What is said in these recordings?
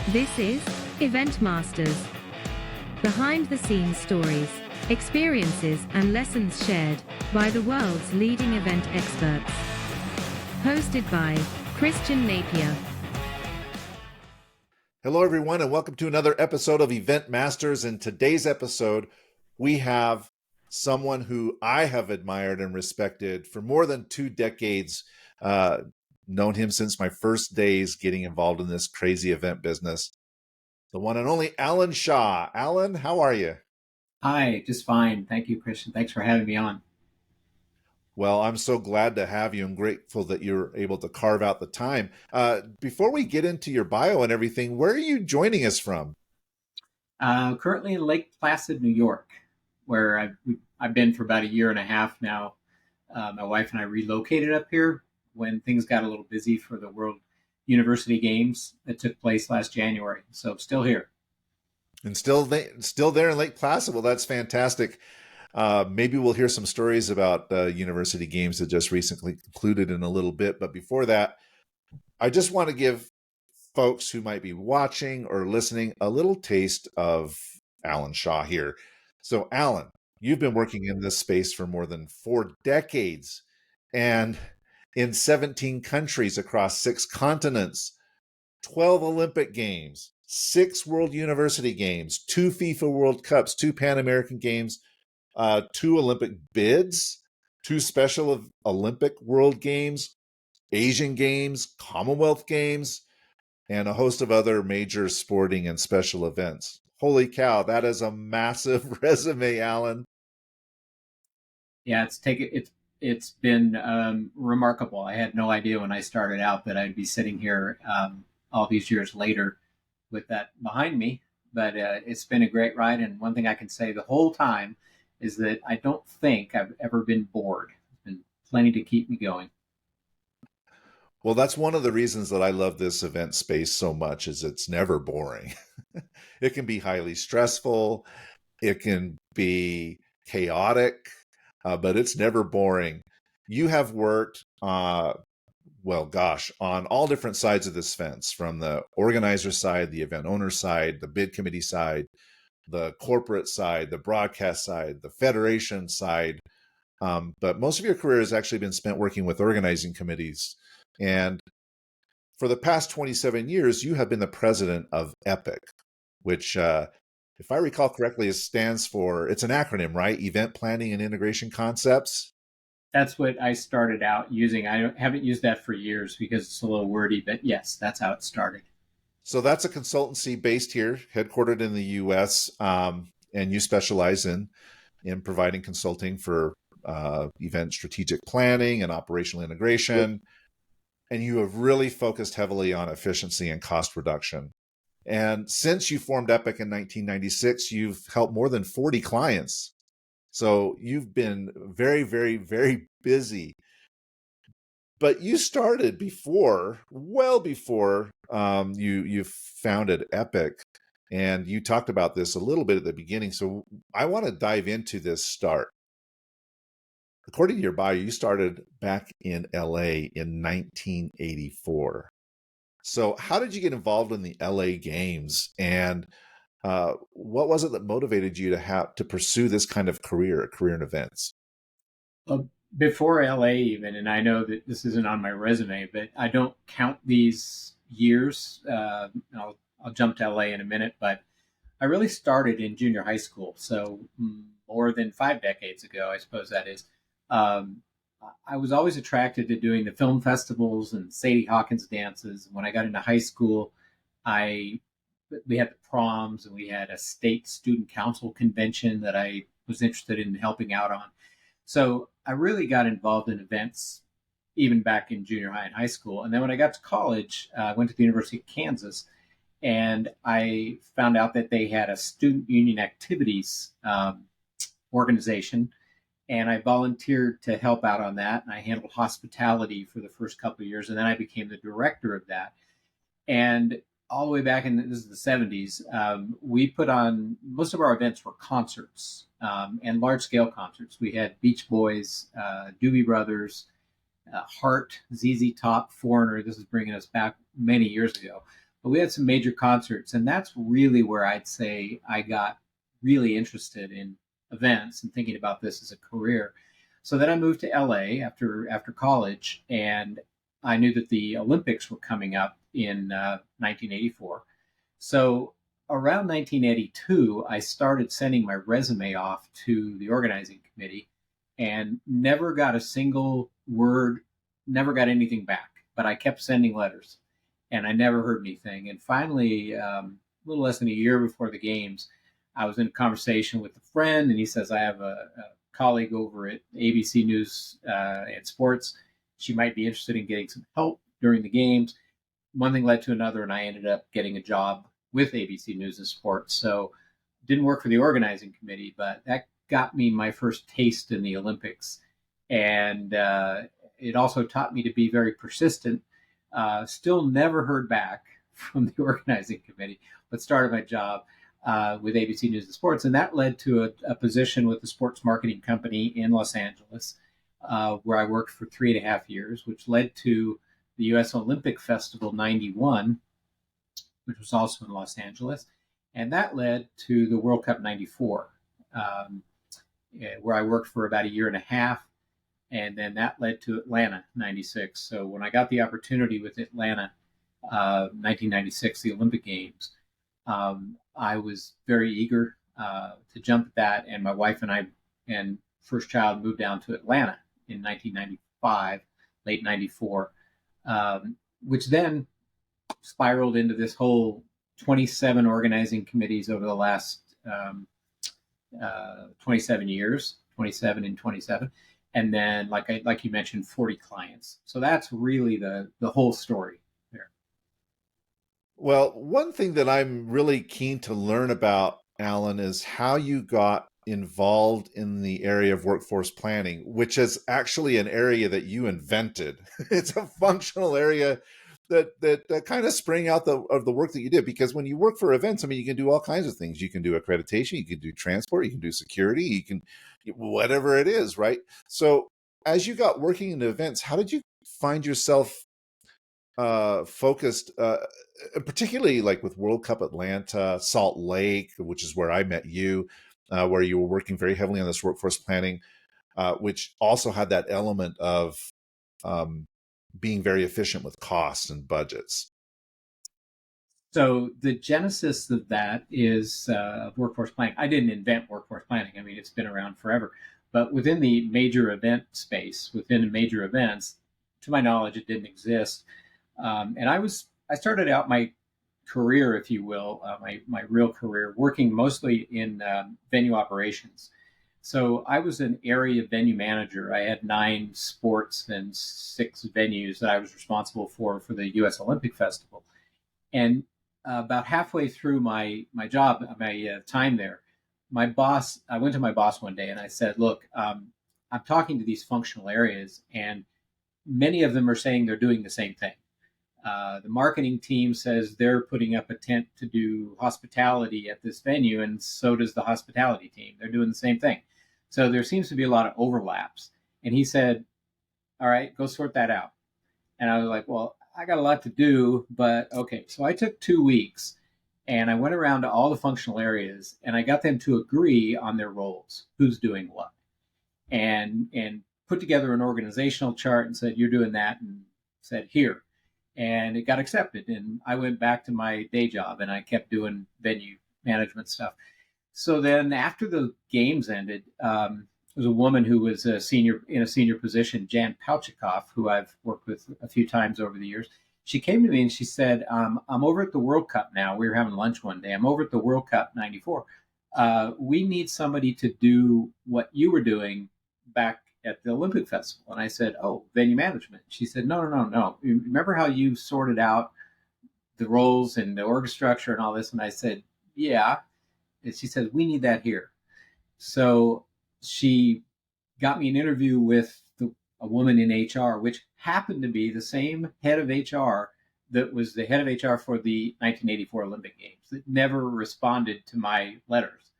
This is Event Masters. Behind the scenes stories, experiences, and lessons shared by the world's leading event experts. Hosted by Christian Napier. Hello, everyone, and welcome to another episode of Event Masters. In today's episode, we have someone who I have admired and respected for more than 2 decades. Known him since my first days getting involved in this crazy event business. The one and only Alan Shaw. Alan, how are you? Hi, just fine. Thank you, Christian. Thanks for having me on. Well, I'm so glad to have you and grateful that you're able to carve out the time. Before we get into your bio and everything, where are you joining us from? Currently in Lake Placid, New York, where I've been for about a year and a half now. My wife and I relocated up here when things got a little busy for the World University Games that took place last January. So still here. And still there in Lake Placid. Well, that's fantastic. Maybe we'll hear some stories about university games that just recently concluded in a little bit. But before that, I just want to give folks who might be watching or listening a little taste of Alan Shaw here. So, Alan, you've been working in this space for more than 4 decades and in 17 countries across 6 continents, 12 Olympic Games, 6 World University Games, 2 FIFA World Cups, 2 Pan American Games, 2 Olympic bids, 2 Special Olympic World Games, Asian Games, Commonwealth Games, and a host of other major sporting and special events. Holy cow, that is a massive resume, Alan. Yeah, it's been remarkable. I had no idea when I started out that I'd be sitting here all these years later with that behind me. But it's been a great ride. And one thing I can say the whole time is that I don't think I've ever been bored. There's been plenty to keep me going. Well, that's one of the reasons that I love this event space so much is it's never boring. It can be highly stressful. It can be chaotic, but it's never boring. You have worked, on all different sides of this fence, from the organizer side, the event owner side, the bid committee side, the corporate side, the broadcast side, the federation side. But most of your career has actually been spent working with organizing committees. And for the past 27 years, you have been the president of EPIC, which, if I recall correctly, stands for, it's an acronym, right? Event Planning and Integration Concepts. That's what I started out using. I haven't used that for years because it's a little wordy, but yes, that's how it started. So that's a consultancy based here, headquartered in the U.S., and you specialize in providing consulting for event strategic planning and operational integration. And you have really focused heavily on efficiency and cost reduction. And since you formed EPIC in 1996, you've helped more than 40 clients. So you've been very, very, very busy. But you started well before you founded EPIC. And you talked about this a little bit at the beginning. So I want to dive into this start. According to your bio, you started back in LA in 1984. So how did you get involved in the LA Games, and what was it that motivated you to pursue this kind of career in events? Well, before LA even, and I know that this isn't on my resume, but I don't count these years. I'll jump to LA in a minute, but I really started in junior high school. So more than 5 decades ago, I suppose that is. I was always attracted to doing the film festivals and Sadie Hawkins dances. When I got into high school, we had the proms and we had a state student council convention that I was interested in helping out on. So I really got involved in events even back in junior high and high school. And then when I got to college, I went to the University of Kansas, and I found out that they had a student union activities organization. And I volunteered to help out on that. And I handled hospitality for the first couple of years. And then I became the director of that. And all the way back in this is the 70s, we put on, most of our events were concerts and large scale concerts. We had Beach Boys, Doobie Brothers, Heart, ZZ Top, Foreigner. This is bringing us back many years ago. but we had some major concerts, and that's really where I'd say I got really interested in events and thinking about this as a career. So then I moved to LA after college, and I knew that the Olympics were coming up in 1984. So around 1982, I started sending my resume off to the organizing committee and never got a single word, never got anything back. But I kept sending letters and I never heard anything. And finally, a little less than a year before the games, I was in a conversation with a friend, and he says, I have a colleague over at ABC News and Sports. She might be interested in getting some help during the games. One thing led to another, and I ended up getting a job with ABC News and Sports. So didn't work for the organizing committee, but that got me my first taste in the Olympics. And it also taught me to be very persistent. Still never heard back from the organizing committee, but started my job with ABC News and Sports. And that led to a position with the sports marketing company in Los Angeles, where I worked for 3.5 years, which led to the U.S. Olympic Festival 91, which was also in Los Angeles. And that led to the World Cup 94, where I worked for about 1.5 years. And then that led to Atlanta 96. So when I got the opportunity with Atlanta, 1996, the Olympic Games, I was very eager to jump at that. And my wife and I and first child moved down to Atlanta in 1995, late 94, which then spiraled into this whole 27 organizing committees over the last 27 years, 27 and 27. And then, like you mentioned, 40 clients. So that's really the whole story there. Well, one thing that I'm really keen to learn about, Alan, is how you got involved in the area of workforce planning, which is actually an area that you invented. It's a functional area that kind of sprang out of the work that you did. Because when you work for events, I mean, you can do all kinds of things. You can do accreditation, you can do transport, you can do security, you can whatever it is, right? So as you got working in events, how did you find yourself focused, particularly like with World Cup Atlanta, Salt Lake, which is where I met you, where you were working very heavily on this workforce planning, which also had that element of being very efficient with costs and budgets. So the genesis of that is workforce planning. I didn't invent workforce planning. I mean, it's been around forever. But within the major event space, within major events, to my knowledge, it didn't exist. And I started out my career, if you will, my real career, working mostly in venue operations. So I was an area venue manager. I had 9 sports and 6 venues that I was responsible for the U.S. Olympic Festival. And about halfway through my job, my time there, I went to my boss one day and I said, look, I'm talking to these functional areas, and many of them are saying they're doing the same thing. The marketing team says they're putting up a tent to do hospitality at this venue, and so does the hospitality team. They're doing the same thing. So there seems to be a lot of overlaps. And he said, all right, go sort that out. And I was like, well, I got a lot to do, but okay. So I took 2 weeks and I went around to all the functional areas and I got them to agree on their roles, who's doing what, and put together an organizational chart and said, you're doing that, and said, here. And it got accepted. And I went back to my day job and I kept doing venue management stuff. So then after the games ended, there was a woman who was in a senior position, Jan Palchikoff, who I've worked with a few times over the years. She came to me and she said, I'm over at the World Cup now. We were having lunch one day. I'm over at the World Cup 94. We need somebody to do what you were doing back at the Olympic Festival. And I said, oh, venue management. She said, no. Remember how you sorted out the roles and the org structure and all this? And I said, yeah. And she said, we need that here. So she got me an interview with a woman in HR, which happened to be the same head of HR that was the head of HR for the 1984 Olympic Games, that never responded to my letters.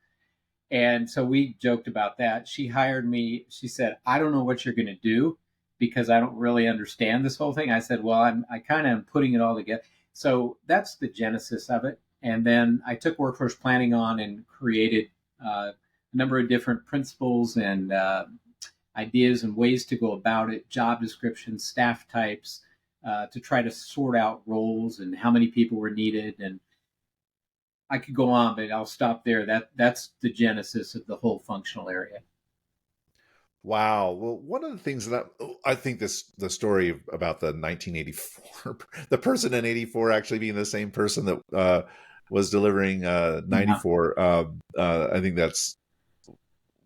And so we joked about that. She hired me. She said, I don't know what you're going to do because I don't really understand this whole thing. I said, well, I kind of am putting it all together. So that's the genesis of it. And then I took workforce planning on and created a number of different principles and ideas and ways to go about it, job descriptions, staff types, to try to sort out roles and how many people were needed. And I could go on, but I'll stop there. That's the genesis of the whole functional area. Wow. Well, one of the things that I think the story about the 1984, the person in 84 actually being the same person that was delivering Yeah. 94. I think that's,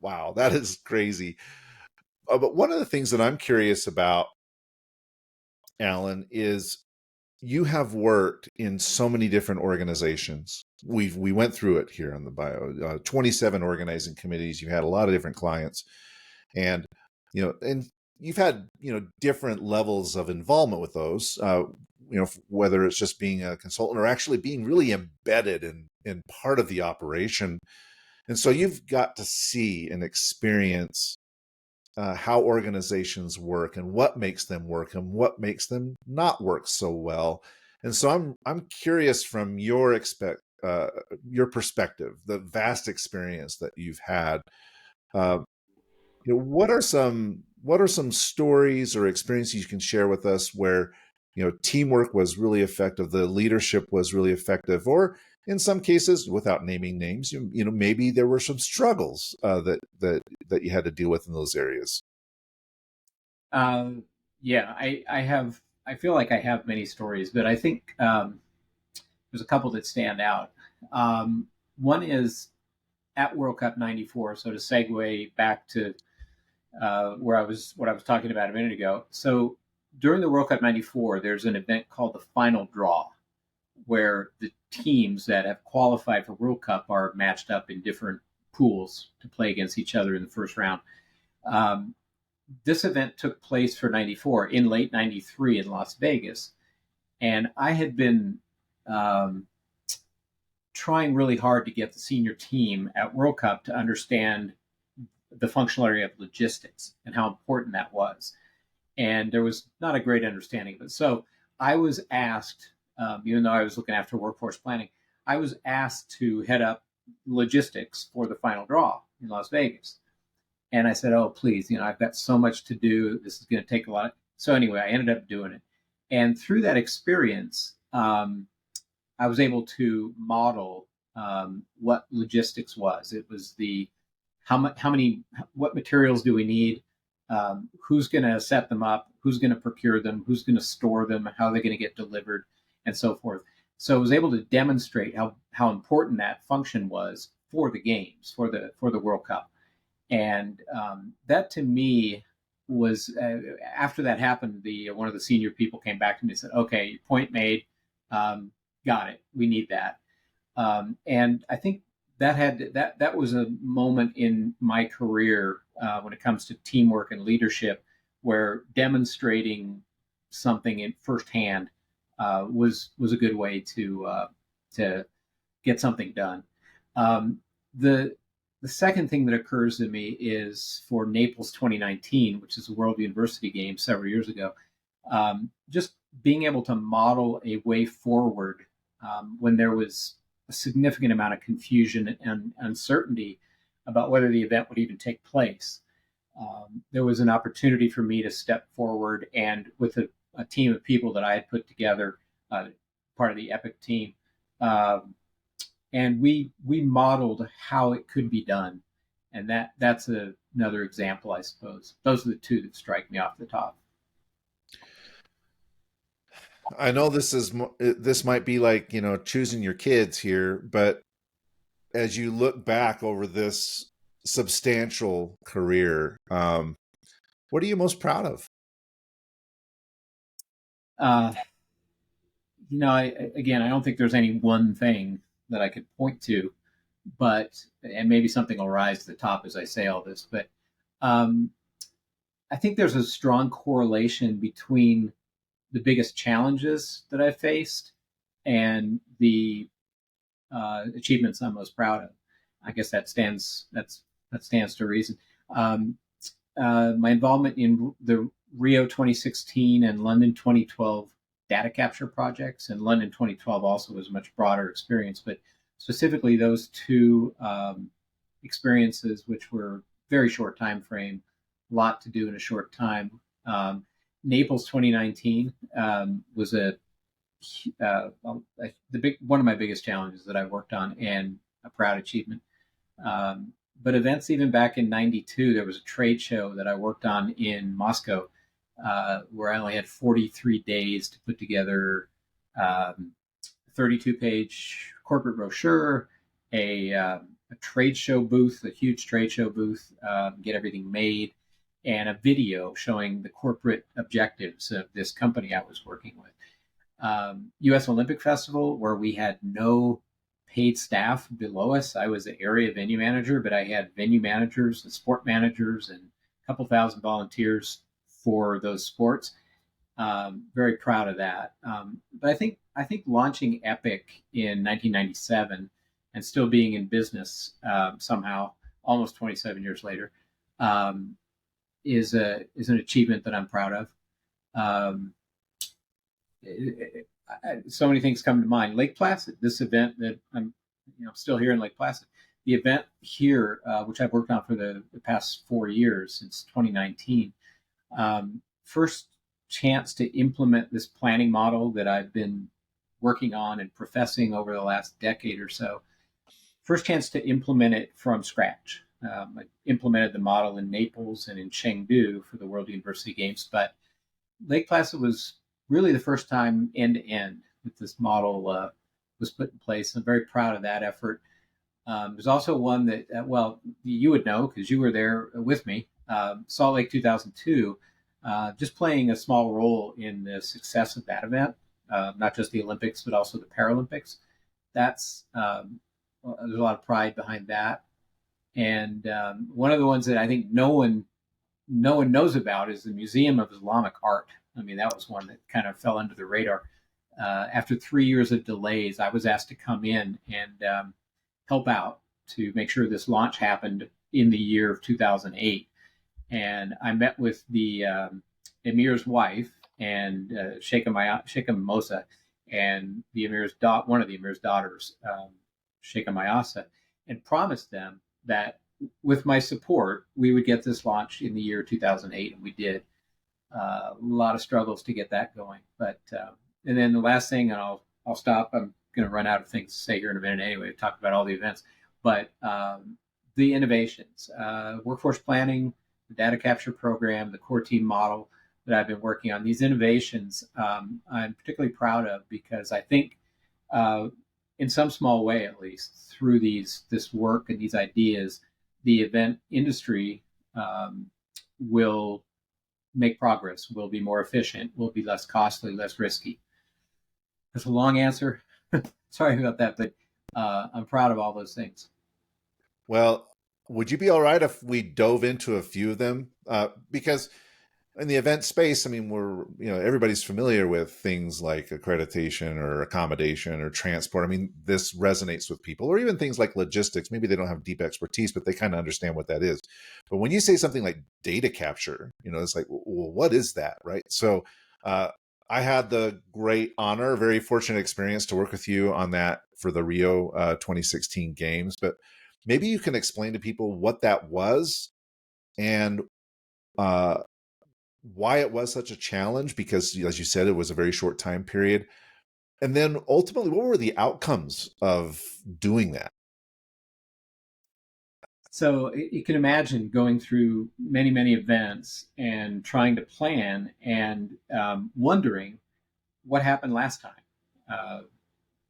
wow, that is crazy. But one of the things that I'm curious about, Alan, is you have worked in so many different organizations. We went through it here on the bio. 27 organizing committees. You had a lot of different clients, and and you've had different levels of involvement with those. Whether it's just being a consultant or actually being really embedded in part of the operation, and so you've got to see and experience how organizations work and what makes them work and what makes them not work so well. And so I'm curious from your perspective, the vast experience that you've had. Uh, what are some stories or experiences you can share with us where teamwork was really effective, the leadership was really effective, or in some cases, without naming names, maybe there were some struggles that you had to deal with in those areas. Yeah, I have. I feel like I have many stories, but I think there's a couple that stand out. One is at World Cup '94. So to segue back to what I was talking about a minute ago. So during the World Cup '94, there's an event called the Final Draw, where the teams that have qualified for World Cup are matched up in different pools to play against each other in the first round. Um, this event took place for '94 in late '93 in Las Vegas, and I had been um, trying really hard to get the senior team at World Cup to understand the functional area of logistics and how important that was. And there was not a great understanding of it. So I was asked, even though I was looking after workforce planning, I was asked to head up logistics for the final draw in Las Vegas. And I said, oh, please, I've got so much to do. This is going to take a lot. So anyway, I ended up doing it. And through that experience, I was able to model what logistics was. It was the how many, what materials do we need? Who's going to set them up? Who's going to procure them? Who's going to store them? How are they going to get delivered? And so forth. So I was able to demonstrate how important that function was for the games, for the World Cup. And that to me was after that happened, the one of the senior people came back to me and said, "Okay, point made. Got it. We need that." And I think that was a moment in my career when it comes to teamwork and leadership, where demonstrating something in firsthand was a good way to get something done. The second thing that occurs to me is for Naples 2019, which is a World University Games several years ago. Just being able to model a way forward when there was a significant amount of confusion and uncertainty about whether the event would even take place. There was an opportunity for me to step forward and with a team of people that I had put together, part of the EPIC team, and we modeled how it could be done. And that's another example, I suppose. Those are the two that strike me off the top. I know this might be like choosing your kids here, but as you look back over this substantial career, what are you most proud of? Uh, again, I don't think there's any one thing that I could point to, and maybe something will rise to the top as I say all this, but um, I think there's a strong correlation between the biggest challenges that I've faced and the achievements I'm most proud of. I guess that stands to reason. My involvement in the Rio 2016 and London 2012 data capture projects, and London 2012 also was a much broader experience. But specifically, those two experiences, which were very short time frame, a lot to do in a short time. Naples 2019 was one of my biggest challenges that I worked on, and a proud achievement. But events even back in '92, there was a trade show that I worked on in Moscow, where I only had 43 days to put together 32-page corporate brochure, a trade show booth, a huge trade show booth, get everything made, and a video showing the corporate objectives of this company I was working with. U.S. Olympic Festival, where we had no paid staff below us. I was the area venue manager, but I had venue managers and sport managers and a couple thousand volunteers for those sports. Very proud of that. But I think launching Epic in 1997 and still being in business somehow almost 27 years later is an achievement that I'm proud of. So many things come to mind. Lake Placid, this event that I'm still here in Lake Placid. The event here, which I've worked on for the past 4 years since 2019, first chance to implement this planning model that I've been working on and professing over the last decade or so. First chance to implement it from scratch. I implemented the model in Naples and in Chengdu for the World University Games, but Lake Placid was really the first time end to end that this model was put in place. I'm very proud of that effort. There's also one that, you would know because you were there with me, Salt Lake 2002, just playing a small role in the success of that event, not just the Olympics, but also the Paralympics. There's a lot of pride behind that. And one of the ones that I think no one knows about is the Museum of Islamic Art. I mean, that was one that kind of fell under the radar. After 3 years of delays, I was asked to come in and help out to make sure this launch happened in the year of 2008. And I met with the emir's wife and Sheikha Mimosa and one of the emir's daughters, Sheikha Mayasa, and promised them that with my support, we would get this launched in the year 2008, and we did. A lot of struggles to get that going, but and then the last thing, and I'll stop. I'm going to run out of things to say here in a minute anyway. We've talked about all the events, but the innovations, workforce planning, the data capture program, the core team model that I've been working on. These innovations I'm particularly proud of because I think, in some small way at least, through this work and these ideas, the event industry will make progress, will be more efficient, will be less costly, less risky. That's a long answer. Sorry about that, but I'm proud of all those things. Well, would you be all right if we dove into a few of them? Because in the event space, I mean, everybody's familiar with things like accreditation or accommodation or transport. I mean, this resonates with people, or even things like logistics. Maybe they don't have deep expertise, but they kind of understand what that is. But when you say something like data capture, it's like, well, what is that, right? So I had the great honor, very fortunate experience to work with you on that for the Rio 2016 games. But maybe you can explain to people what that was and why it was such a challenge, because as you said, it was a very short time period. And then ultimately, what were the outcomes of doing that? So you can imagine going through many, many events and trying to plan and wondering what happened last time.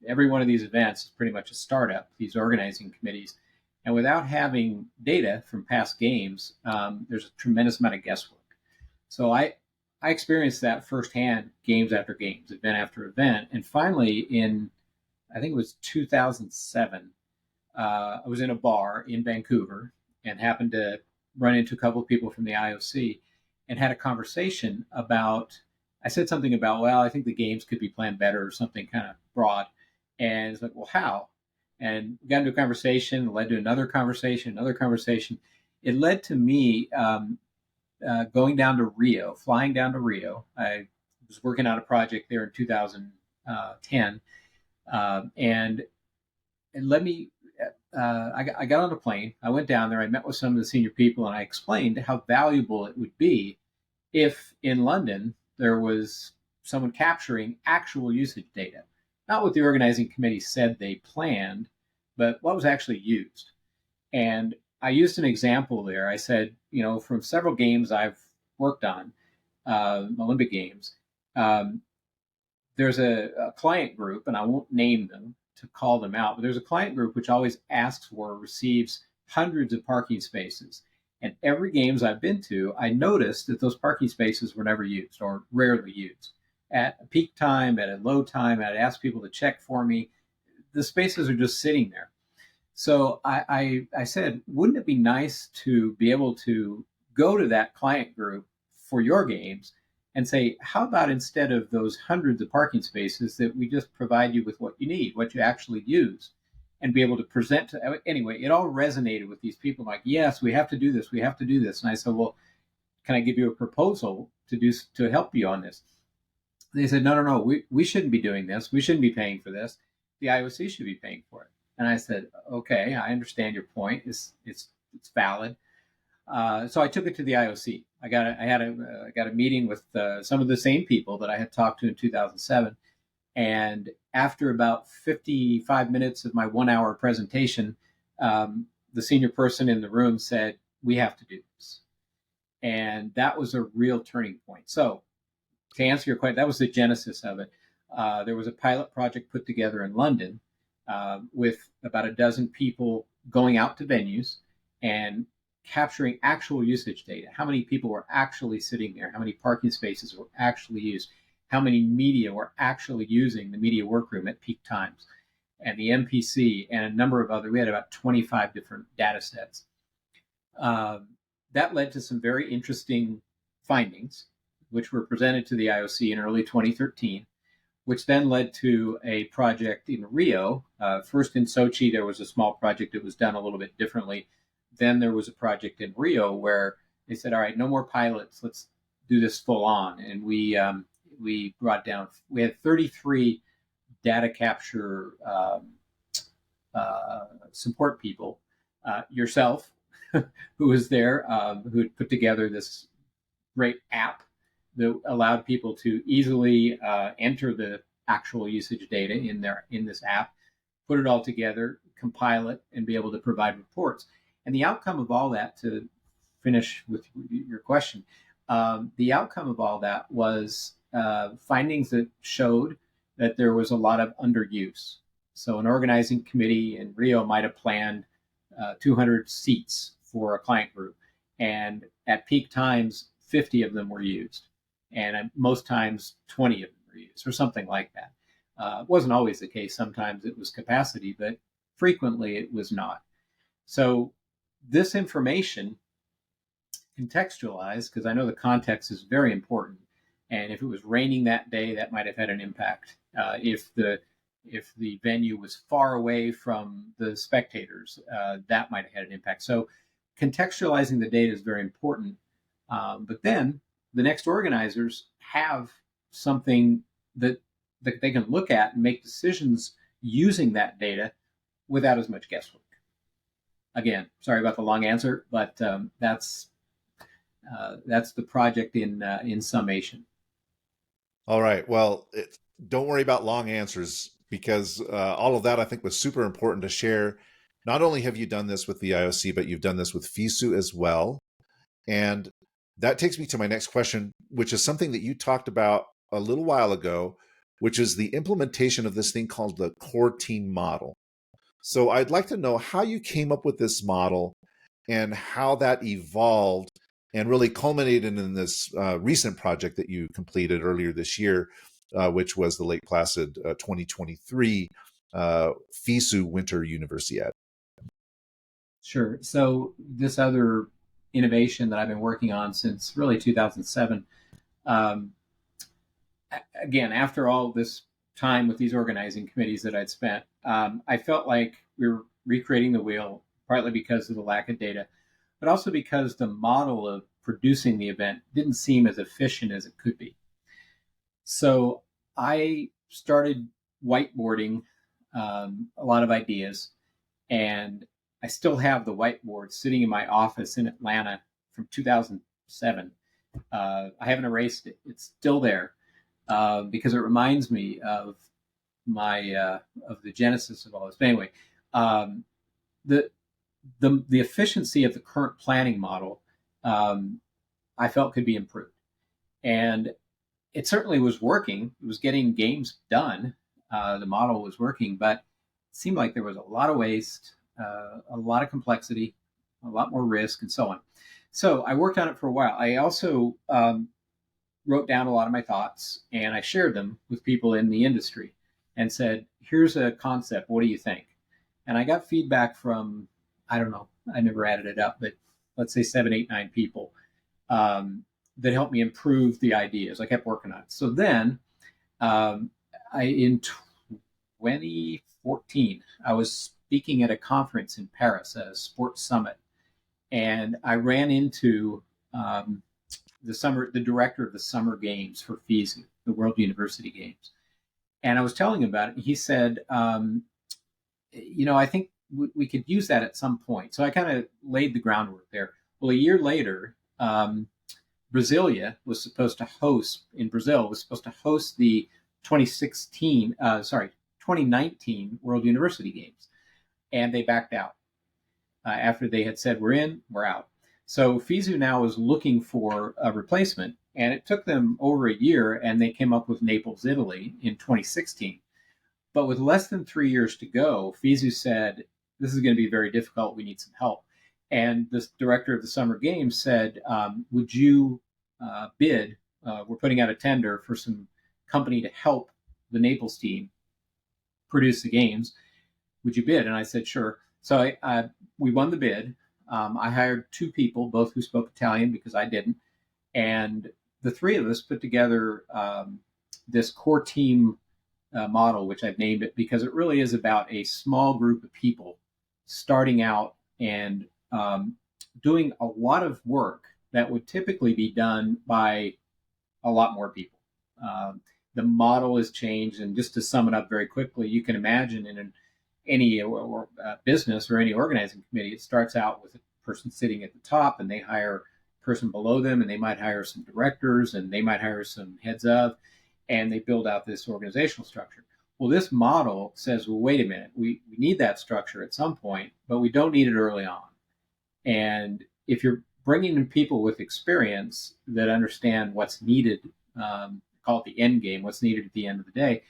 Every one of these events is pretty much a startup, these organizing committees. And without having data from past games, there's a tremendous amount of guesswork. So I experienced that firsthand, games after games, event after event. And finally, I think it was 2007, I was in a bar in Vancouver and happened to run into a couple of people from the IOC and had a conversation about, I said something about, well, I think the games could be planned better or something kind of broad. And it's like, well, how? And we got into a conversation, led to another conversation. It led to me flying down to Rio. I was working on a project there in 2010, and it led me. I got on a plane. I went down there. I met with some of the senior people, and I explained how valuable it would be if in London there was someone capturing actual usage data, not what the organizing committee said they planned, but what was actually used. And I used an example there. I said, from several games I've worked on, Olympic Games, there's a client group, and I won't name them to call them out, but there's a client group which always asks for or receives hundreds of parking spaces. And every games I've been to, I noticed that those parking spaces were never used or rarely used. At a peak time, at a low time, I'd ask people to check for me. The spaces are just sitting there. So I said, wouldn't it be nice to be able to go to that client group for your games and say, how about instead of those hundreds of parking spaces that we just provide you with what you need, what you actually use, and be able to present to, anyway, it all resonated with these people like, yes, we have to do this. We have to do this. And I said, well, can I give you a proposal to help you on this? They said, no, we shouldn't be doing this. We shouldn't be paying for this. The IOC should be paying for it. And I said, okay, I understand your point. It's valid. So I took it to the IOC. I got a meeting with some of the same people that I had talked to in 2007. And after about 55 minutes of my 1 hour presentation, the senior person in the room said, we have to do this. And that was a real turning point. So to answer your question, that was the genesis of it. There was a pilot project put together in London with about a dozen people going out to venues and capturing actual usage data. How many people were actually sitting there? How many parking spaces were actually used? How many media were actually using the media workroom at peak times? And the MPC and a number of other, we had about 25 different data sets. That led to some very interesting findings, which were presented to the IOC in early 2013, which then led to a project in Rio. First in Sochi, there was a small project that was done a little bit differently. Then there was a project in Rio where they said, all right, no more pilots. Let's do this full on. And we had 33 data capture support people, yourself, who was there, who had put together this great app that allowed people to easily enter the actual usage data in this app, put it all together, compile it, and be able to provide reports. And the outcome of all that, to finish with your question, the outcome of all that was findings that showed that there was a lot of underuse. So an organizing committee in Rio might have planned 200 seats for a client group, and at peak times, 50 of them were used. And most times 20 of them were used, or something like that. It wasn't always the case. Sometimes it was capacity, but frequently it was not. So this information contextualized, because I know the context is very important. And if it was raining that day, that might have had an impact. If the venue was far away from the spectators, that might have had an impact. So contextualizing the data is very important. But then the next organizers have something that they can look at and make decisions using that data without as much guesswork. Again, sorry about the long answer, but that's the project in summation. All right. Well, don't worry about long answers, because all of that I think was super important to share. Not only have you done this with the IOC, but you've done this with FISU as well. And that takes me to my next question, which is something that you talked about a little while ago, which is the implementation of this thing called the core team model. So I'd like to know how you came up with this model and how that evolved and really culminated in this recent project that you completed earlier this year, which was the Lake Placid 2023 FISU Winter Universiade. Sure. So this other innovation that I've been working on since really 2007, again, after all this time with these organizing committees that I'd spent, I felt like we were recreating the wheel, partly because of the lack of data, but also because the model of producing the event didn't seem as efficient as it could be. So I started whiteboarding a lot of ideas, and I still have the whiteboard sitting in my office in Atlanta from 2007. I haven't erased it; it's still there because it reminds me of my of the genesis of all this. But anyway, um, the the efficiency of the current planning model, um, I felt could be improved, and it certainly was working. It was getting games done. The model was working, but it seemed like there was a lot of waste, a lot of complexity, a lot more risk, and so on. So I worked on it for a while. I also wrote down a lot of my thoughts and I shared them with people in the industry and said, here's a concept. What do you think? And I got feedback from, I don't know, I never added it up, but let's say 7, 8, 9 people that helped me improve the ideas. I kept working on it. So then in 2014, I was speaking at a conference in Paris, a sports summit, and I ran into the director of the summer games for FISU, the World University Games. And I was telling him about it. And he said, I think we could use that at some point. So I kind of laid the groundwork there. Well, a year later, Brasilia was supposed to host the 2019 World University Games. And they backed out after they had said, we're in, we're out. So FISU now is looking for a replacement, and it took them over a year, and they came up with Naples, Italy in 2016. But with less than 3 years to go, FISU said, this is going to be very difficult. We need some help. And the director of the Summer Games said, would you bid? We're putting out a tender for some company to help the Naples team produce the games. Would you bid? And I said, sure. So we won the bid. I hired 2 people, both who spoke Italian because I didn't. And the 3 of us put together this core team model, which I've named it because it really is about a small group of people starting out and doing a lot of work that would typically be done by a lot more people. The model has changed. And just to sum it up very quickly, you can imagine in any business or any organizing committee, it starts out with a person sitting at the top and they hire a person below them and they might hire some directors and they might hire some heads of, and they build out this organizational structure. Well, this model says, well, wait a minute, we need that structure at some point, but we don't need it early on. And if you're bringing in people with experience that understand what's needed, call it the end game, what's needed at the end of the day,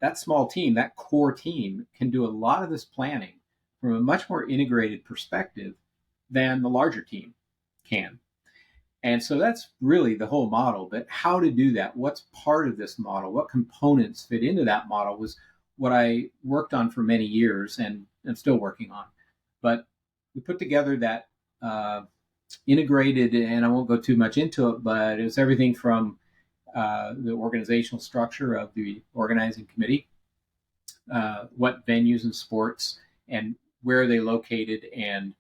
that small team, that core team, can do a lot of this planning from a much more integrated perspective than the larger team can. And so that's really the whole model. But how to do that, what's part of this model, what components fit into that model was what I worked on for many years and I'm still working on. But we put together that integrated, and I won't go too much into it, but it was everything from the organizational structure of the organizing committee, what venues and sports and where are they located, and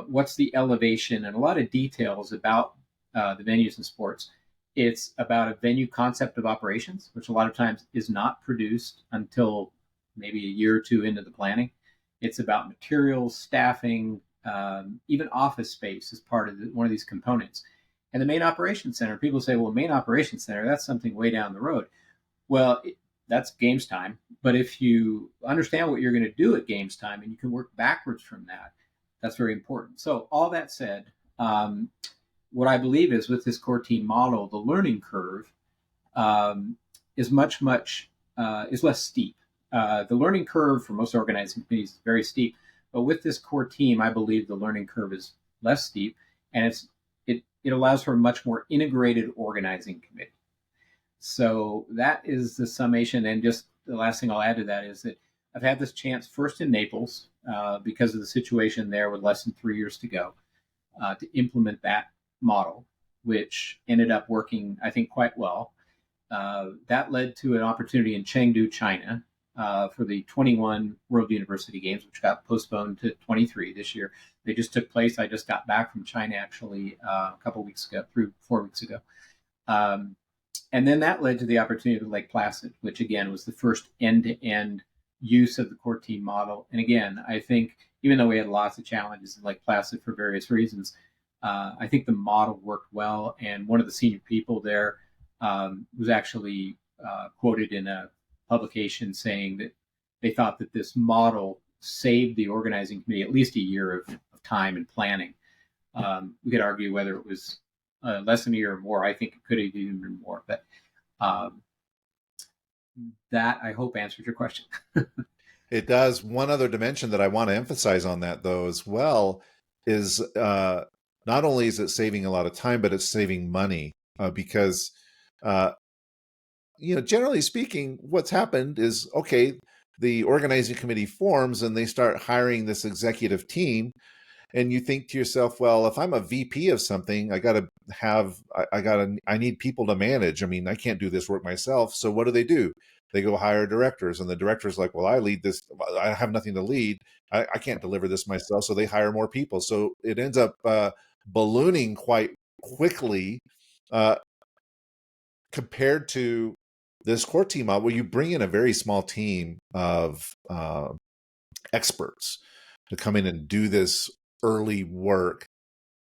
what's the elevation, and a lot of details about the venues and sports. It's about a venue concept of operations, which a lot of times is not produced until maybe a year or 2 into the planning. It's about materials, staffing, even office space is part of one of these components. And the main operations center, people say, well, main operations center, that's something way down the road. Well, that's games time. But if you understand what you're going to do at games time and you can work backwards from that, that's very important. So all that said, what I believe is with this core team model, the learning curve is much less steep. The learning curve for most organizing committees is very steep. But with this core team, I believe the learning curve is less steep, and it allows for a much more integrated organizing committee. So that is the summation. And just the last thing I'll add to that is that I've had this chance first in Naples because of the situation there with less than 3 years to go to implement that model, which ended up working, I think, quite well. That led to an opportunity in Chengdu, China, for the 21 World University Games, which got postponed to 23 this year. They just took place. I just got back from China actually a couple weeks ago, 4 weeks ago. And then that led to the opportunity of Lake Placid, which again was the first end-to-end use of the core team model. And again, I think even though we had lots of challenges in Lake Placid for various reasons, I think the model worked well. And one of the senior people there was actually quoted in a publication saying that they thought that this model saved the organizing committee at least a year of time and planning. We could argue whether it was less than a year or more. I think it could have even been more, but um, that I hope answered your question. It does. One other dimension that I want to emphasize on that, though, as well, is not only is it saving a lot of time, but it's saving money because, generally speaking, what's happened is, okay, the organizing committee forms and they start hiring this executive team. And you think to yourself, well, if I'm a VP of something, I need people to manage. I mean, I can't do this work myself. So what do? They go hire directors, and the director's like, well, I lead this. I have nothing to lead. I can't deliver this myself. So they hire more people. So it ends up ballooning quite quickly compared to this core team model, where you bring in a very small team of experts to come in and do this early work,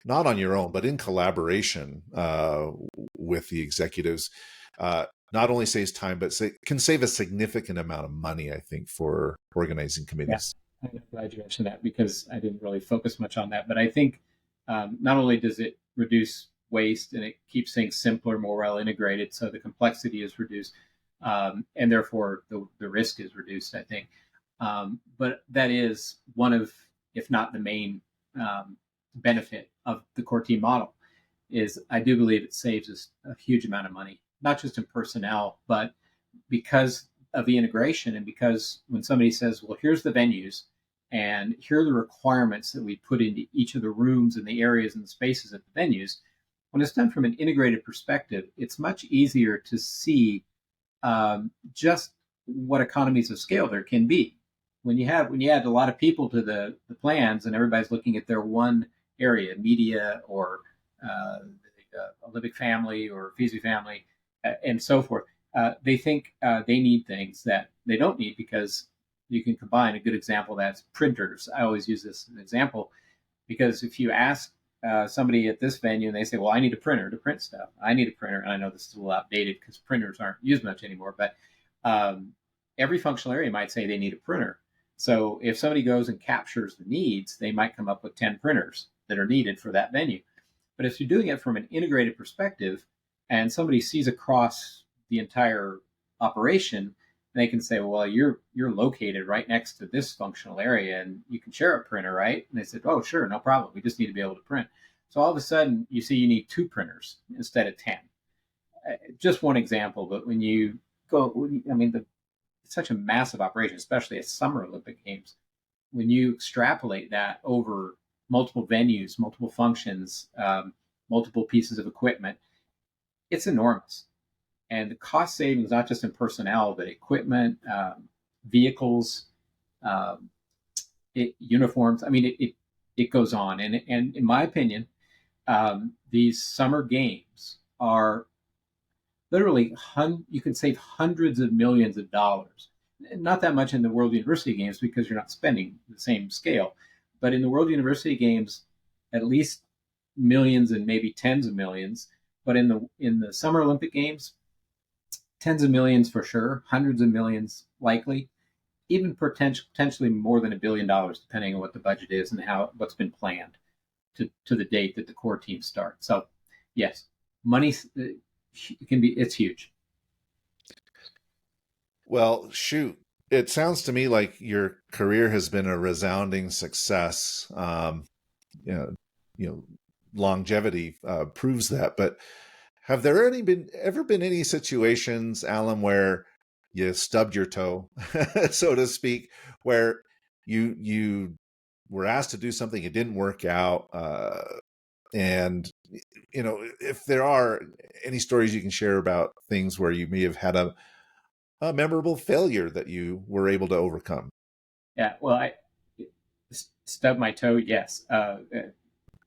not on your own, but in collaboration with the executives. Not only saves time, but can save a significant amount of money, I think, for organizing committees. Yeah, I'm glad you mentioned that because I didn't really focus much on that. But I think not only does it reduce waste and it keeps things simpler, more well integrated, so the complexity is reduced, and therefore the risk is reduced, I think. But that is one of, if not the main benefit of the core team model, is I do believe it saves us a huge amount of money, not just in personnel, but because of the integration and because when somebody says, well, here's the venues and here are the requirements that we put into each of the rooms and the areas and the spaces at the venues, when it's done from an integrated perspective, it's much easier to see just what economies of scale there can be. When you add a lot of people to the plans and everybody's looking at their one area, media or Olympic family or Fizzy family, and so forth, they think they need things that they don't need because you can combine. A good example of that's printers. I always use this as an example because if you ask somebody at this venue and they say, well, I need a printer to print stuff. I need a printer. And I know this is a little outdated because printers aren't used much anymore, but every functional area might say they need a printer. So if somebody goes and captures the needs, they might come up with 10 printers that are needed for that venue. But if you're doing it from an integrated perspective and somebody sees across the entire operation, they can say, well, you're located right next to this functional area and you can share a printer, right? And they said, oh, sure, no problem. We just need to be able to print. So all of a sudden you see you need 2 printers instead of 10. Just one example, but when you go, I mean, it's such a massive operation, especially at Summer Olympic Games. When you extrapolate that over multiple venues, multiple functions, multiple pieces of equipment, it's enormous. And the cost savings, not just in personnel, but equipment, vehicles, uniforms. I mean, it goes on. And in my opinion, these summer games are literally, you can save hundreds of millions of dollars. Not that much in the World University Games because you're not spending the same scale. But in the World University Games, at least millions and maybe tens of millions. But in the Summer Olympic Games, tens of millions for sure, hundreds of millions likely, even potentially more than $1 billion, depending on what the budget is and what's been planned to the date that the core team starts. So, yes, money it's huge. Well, shoot, it sounds to me like your career has been a resounding success. You know, longevity proves that. But have there ever been any situations, Alan, where you stubbed your toe, so to speak, where you were asked to do something, it didn't work out, and if there are any stories you can share about things where you may have had a memorable failure that you were able to overcome? Yeah, well, I stubbed my toe. Yes,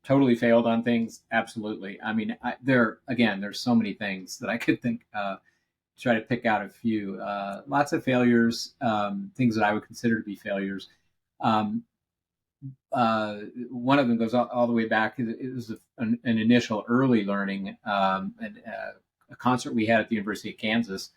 totally failed on things. Absolutely. I mean, there's so many things that I could think. Try to pick out a few. Lots of failures, things that I would consider to be failures. Um, One of them goes all the way back. It was an initial early learning, a concert we had at the University of Kansas,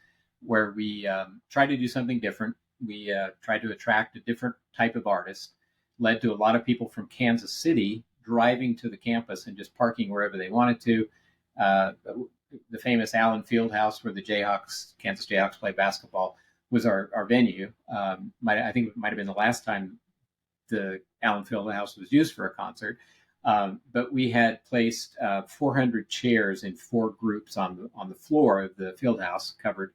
where we tried to do something different. We tried to attract a different type of artist. Led to a lot of people from Kansas City driving to the campus and just parking wherever they wanted to. Uh, the famous Allen Fieldhouse, where the Kansas Jayhawks, play basketball, was our venue. I think it might have been the last time the Allen Fieldhouse was used for a concert. But we had placed 400 chairs in 4 groups on the floor of the Fieldhouse covered,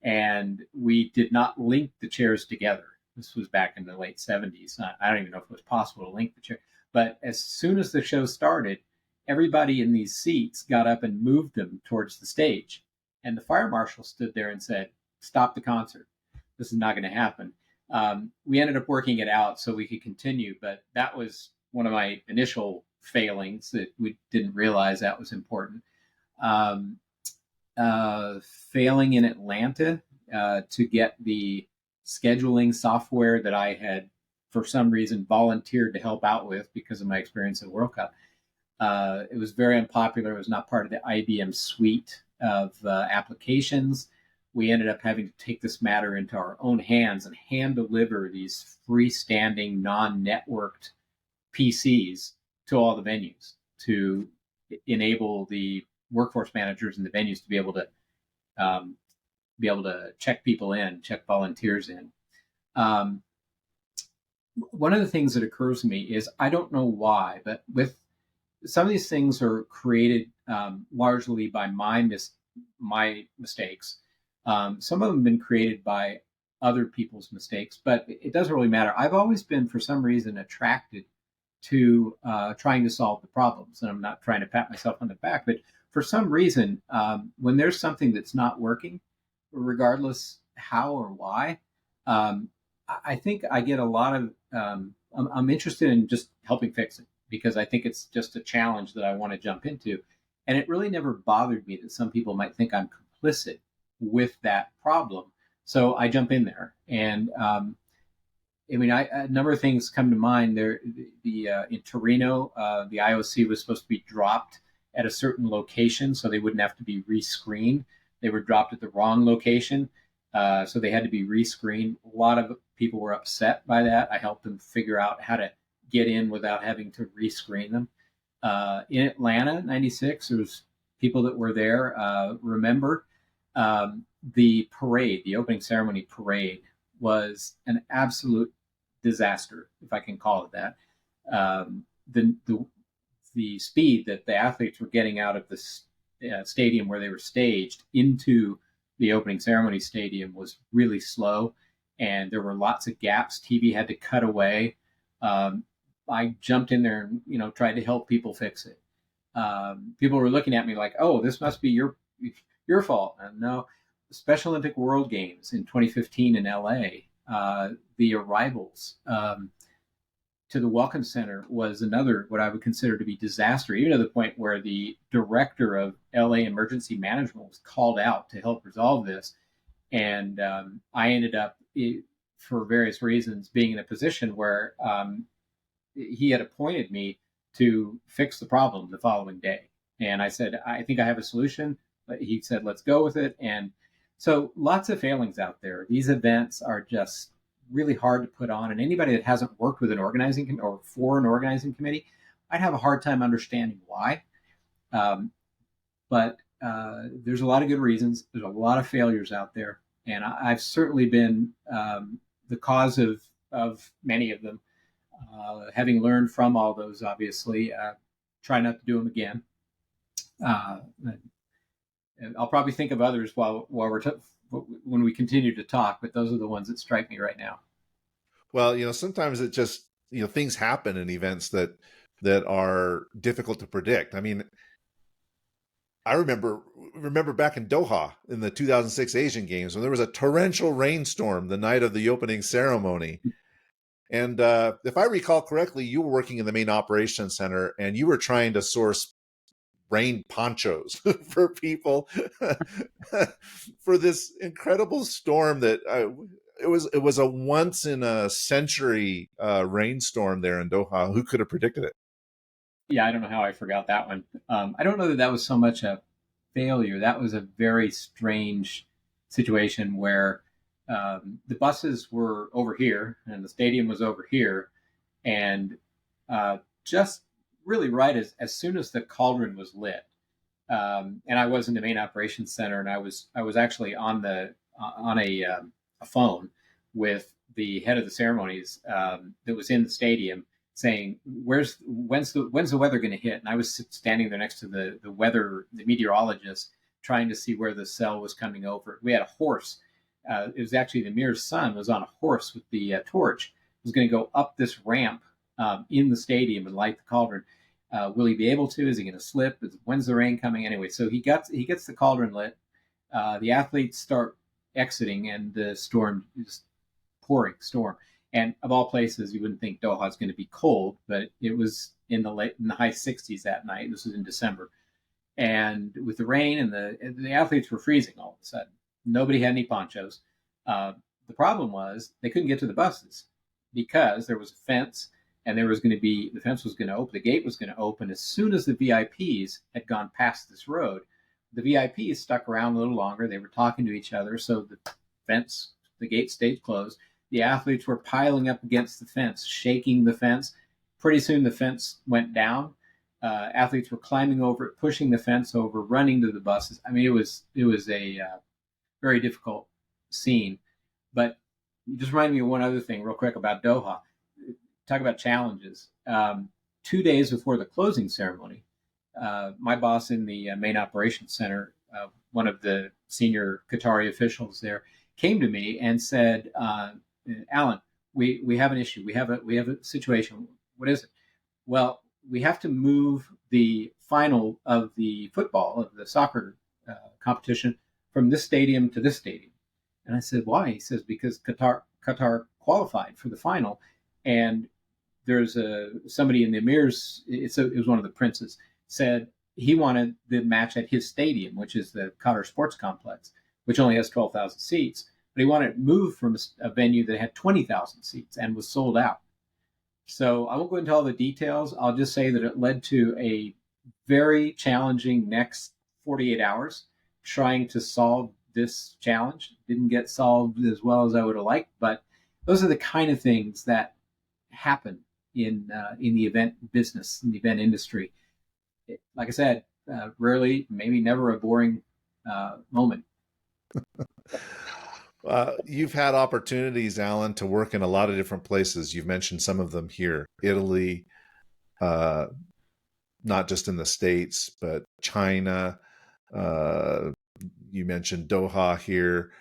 and we did not link the chairs together. This was back in the late 70s. I don't even know if it was possible to link the chair. But as soon as the show started, everybody in these seats got up and moved them towards the stage. And the fire marshal stood there and said, "Stop the concert. This is not going to happen." We ended up working it out so we could continue, but that was one of my initial failings that we didn't realize that was important. Um, Failing in Atlanta to get the scheduling software that I had, for some reason, volunteered to help out with because of my experience at World Cup. It was very unpopular. It was not part of the IBM suite of applications. We ended up having to take this matter into our own hands and hand deliver these freestanding, non-networked PCs to all the venues to enable the workforce managers in the venues to be able to check people in, check volunteers in. One of the things that occurs to me is, I don't know why, but with some of these things are created largely by my mistakes. Some of them have been created by other people's mistakes, but it doesn't really matter. I've always been, for some reason, attracted to trying to solve the problems. And I'm not trying to pat myself on the back, but for some reason, when there's something that's not working, regardless how or why, I think I get a lot of, I'm interested in just helping fix it, because I think it's just a challenge that I want to jump into. And it really never bothered me that some people might think I'm complicit with that problem. So I jump in there. And I mean, a number of things come to mind. There, in Torino, the IOC was supposed to be dropped at a certain location so they wouldn't have to be rescreened. They were dropped at the wrong location, so they had to be rescreened. A lot of people were upset by that. I helped them figure out how to get in without having to rescreen them. In Atlanta, '96, there was people that were there. Remember, the parade, the opening ceremony parade, was an absolute disaster, if I can call it that. The speed that the athletes were getting out of the stadium where they were staged into the opening ceremony stadium was really slow, and there were lots of gaps. TV had to cut away. I jumped in there and tried to help people fix it. People were looking at me like, "Oh, this must be your fault." And no, the Special Olympic World Games in 2015 in LA, the arrivals to the Welcome Center was another, what I would consider to be disaster, even to the point where the director of LA Emergency Management was called out to help resolve this. And I ended up, for various reasons, being in a position where he had appointed me to fix the problem the following day. And I said, "I think I have a solution." But he said, "Let's go with it." And so lots of failings out there. These events are just really hard to put on. And anybody that hasn't worked with an organizing or for an organizing committee, I'd have a hard time understanding why. But there's a lot of good reasons. There's a lot of failures out there. And I've certainly been the cause of many of them. Having learned from all those, obviously, try not to do them again. And I'll probably think of others while when we continue to talk, but those are the ones that strike me right now. Well, sometimes it just, things happen in events that are difficult to predict. I mean, I remember back in Doha in the 2006 Asian Games when there was a torrential rainstorm the night of the opening ceremony. And if I recall correctly, you were working in the main operations center, and you were trying to source rain ponchos for people for this incredible storm that it was a once in a century rainstorm there in Doha. Who could have predicted it? Yeah, I don't know how I forgot that one. I don't know that that was so much a failure. That was a very strange situation where the buses were over here and the stadium was over here, and just really right as soon as the cauldron was lit, and I was in the main operations center, and I was actually on a phone with the head of the ceremonies that was in the stadium, saying, when's the weather going to hit? And I was standing there next to the meteorologist, trying to see where the cell was coming over. We had a horse. It was actually the mayor's son was on a horse with the torch. Was going to go up this ramp in the stadium and light the cauldron. Will he be able to? Is he going to slip? When's the rain coming? Anyway, so he gets the cauldron lit. The athletes start exiting, and the storm is pouring storm. And of all places, you wouldn't think Doha is going to be cold, but it was in the high 60s that night. This was in December, and with the rain and the athletes were freezing all of a sudden. Nobody had any ponchos. The problem was they couldn't get to the buses because there was a fence, and the fence was going to open, the gate was going to open as soon as the VIPs had gone past this road. The VIPs stuck around a little longer. They were talking to each other, so the gate stayed closed. The athletes were piling up against the fence, shaking the fence. Pretty soon the fence went down. Athletes were climbing over it, pushing the fence over, running to the buses. I mean, it was a very difficult scene. But it just reminded me of one other thing real quick about Doha. Talk about challenges. 2 days before the closing ceremony, my boss in the main operations center, one of the senior Qatari officials there, came to me and said, Alan, we have an issue. We have a situation. What is it? Well, we have to move the final of the soccer competition from this stadium to this stadium. And I said, why? He says, because Qatar qualified for the final, and there's somebody in the Emirs. It was one of the princes, said he wanted the match at his stadium, which is the Qatar Sports Complex, which only has 12,000 seats. But he wanted it moved from a venue that had 20,000 seats and was sold out. So I won't go into all the details. I'll just say that it led to a very challenging next 48 hours trying to solve this challenge. Didn't get solved as well as I would have liked, but those are the kind of things that happen in the event business, in the event industry. Like I said, rarely, maybe never a boring moment. You've had opportunities, Alan, to work in a lot of different places. You've mentioned some of them here: Italy, not just in the States, but China. You mentioned Doha here,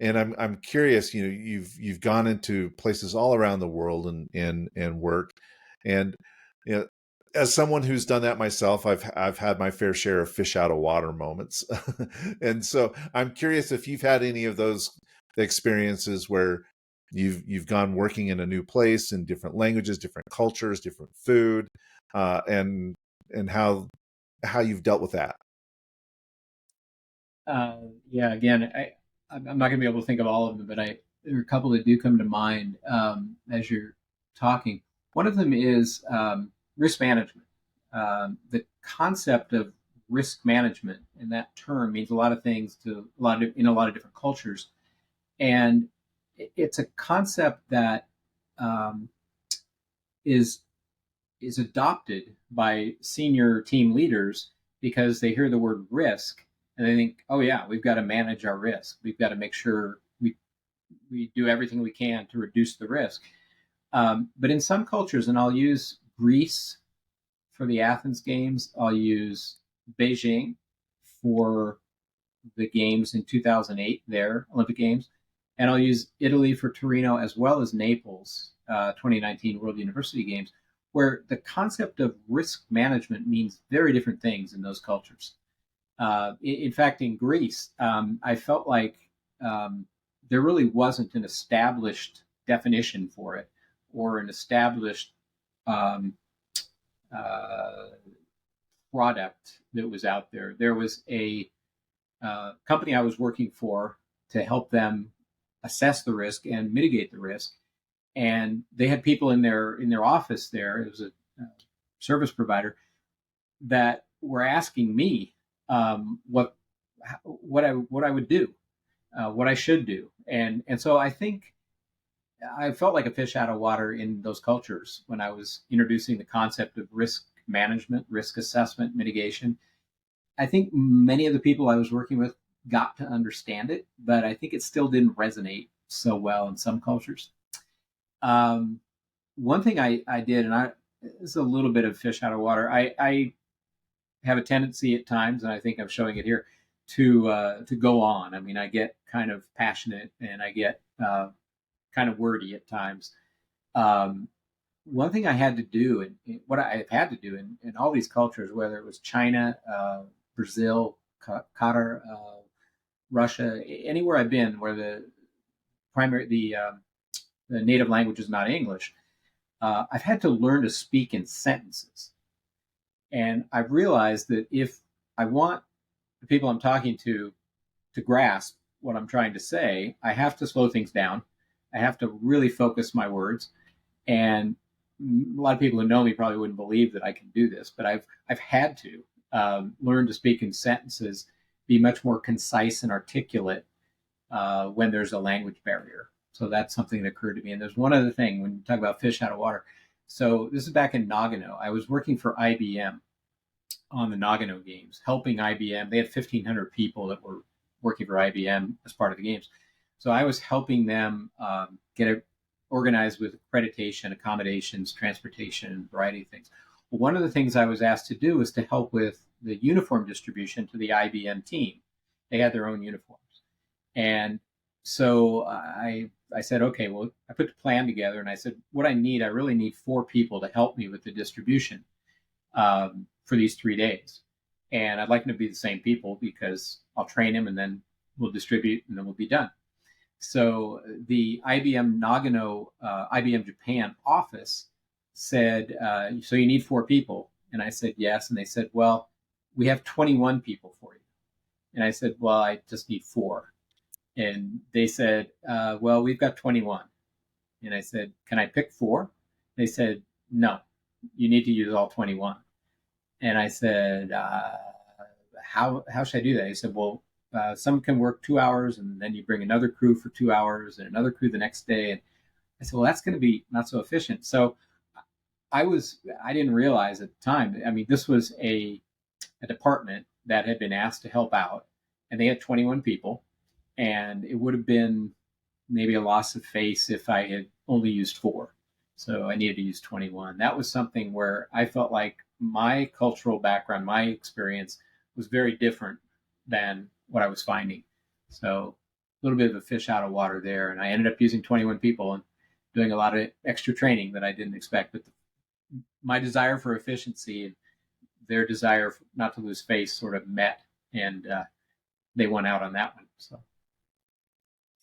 and I'm curious. You know, you've gone into places all around the world and worked, and you know, as someone who's done that myself, I've had my fair share of fish out of water moments, and so I'm curious if you've had any of those experiences where you've gone working in a new place in different languages, different cultures, different food, and how you've dealt with that. Yeah, again, I'm not going to be able to think of all of them, but there are a couple that do come to mind as you're talking. One of them is risk management. The concept of risk management, and that term means a lot of things in a lot of different cultures, and it's a concept that is adopted by senior team leaders because they hear the word risk and they think, oh yeah, we've got to manage our risk. We've got to make sure we do everything we can to reduce the risk. But in some cultures, and I'll use Greece for the Athens Games, I'll use Beijing for the games in 2008, their Olympic Games, and I'll use Italy for Torino as well as Naples, 2019 World University Games, where the concept of risk management means very different things in those cultures. In fact, in Greece, I felt like there really wasn't an established definition for it or an established um, uh, product that was out there. There was a company I was working for to help them assess the risk and mitigate the risk, and they had people in their office there. It was a service provider that were asking me what I would do, what I should do, and so I think I felt like a fish out of water in those cultures when I was introducing the concept of risk management, risk assessment, mitigation. I think many of the people I was working with got to understand it, but I think it still didn't resonate so well in some cultures. Um, One thing I did, and this is a little bit of fish out of water. I have a tendency at times, and I think I'm showing it here, to go on. I mean, I get kind of passionate and I get kind of wordy at times. Um, One thing I had to do, and what I've had to do in all these cultures, whether it was China, Brazil, Qatar, Russia, anywhere I've been where the native language is not English, I've had to learn to speak in sentences. And I've realized that if I want the people I'm talking to grasp what I'm trying to say, I have to slow things down. I have to really focus my words. And a lot of people who know me probably wouldn't believe that I can do this, but I've had to learn to speak in sentences, be much more concise and articulate when there's a language barrier. So that's something that occurred to me. And there's one other thing when you talk about fish out of water. So this is back in Nagano. I was working for IBM on the Nagano games, helping IBM. They had 1,500 people that were working for IBM as part of the games. So I was helping them get it organized with accreditation, accommodations, transportation, a variety of things. Well, one of the things I was asked to do was to help with the uniform distribution to the IBM team. They had their own uniforms. And so I said, okay, well, I put the plan together and I said, what I really need 4 people to help me with the distribution for these 3 days. And I'd like them to be the same people because I'll train them and then we'll distribute and then we'll be done. So the IBM Nagano, IBM Japan office said, so you need 4 people? And I said, yes. And they said, well, we have 21 people for you. And I said, well, I just need 4. And they said, well, we've got 21. And I said, can I pick 4? They said, no, you need to use all 21. And I said, how should I do that? He said, well, some can work 2 hours and then you bring another crew for 2 hours and another crew the next day. And I said, well, that's going to be not so efficient. So I didn't realize at the time, I mean, this was a department that had been asked to help out and they had 21 people. And it would have been maybe a loss of face if I had only used 4. So I needed to use 21. That was something where I felt like my cultural background, my experience was very different than what I was finding. So a little bit of a fish out of water there. And I ended up using 21 people and doing a lot of extra training that I didn't expect. But my desire for efficiency and their desire not to lose face sort of met. And they won out on that one. So.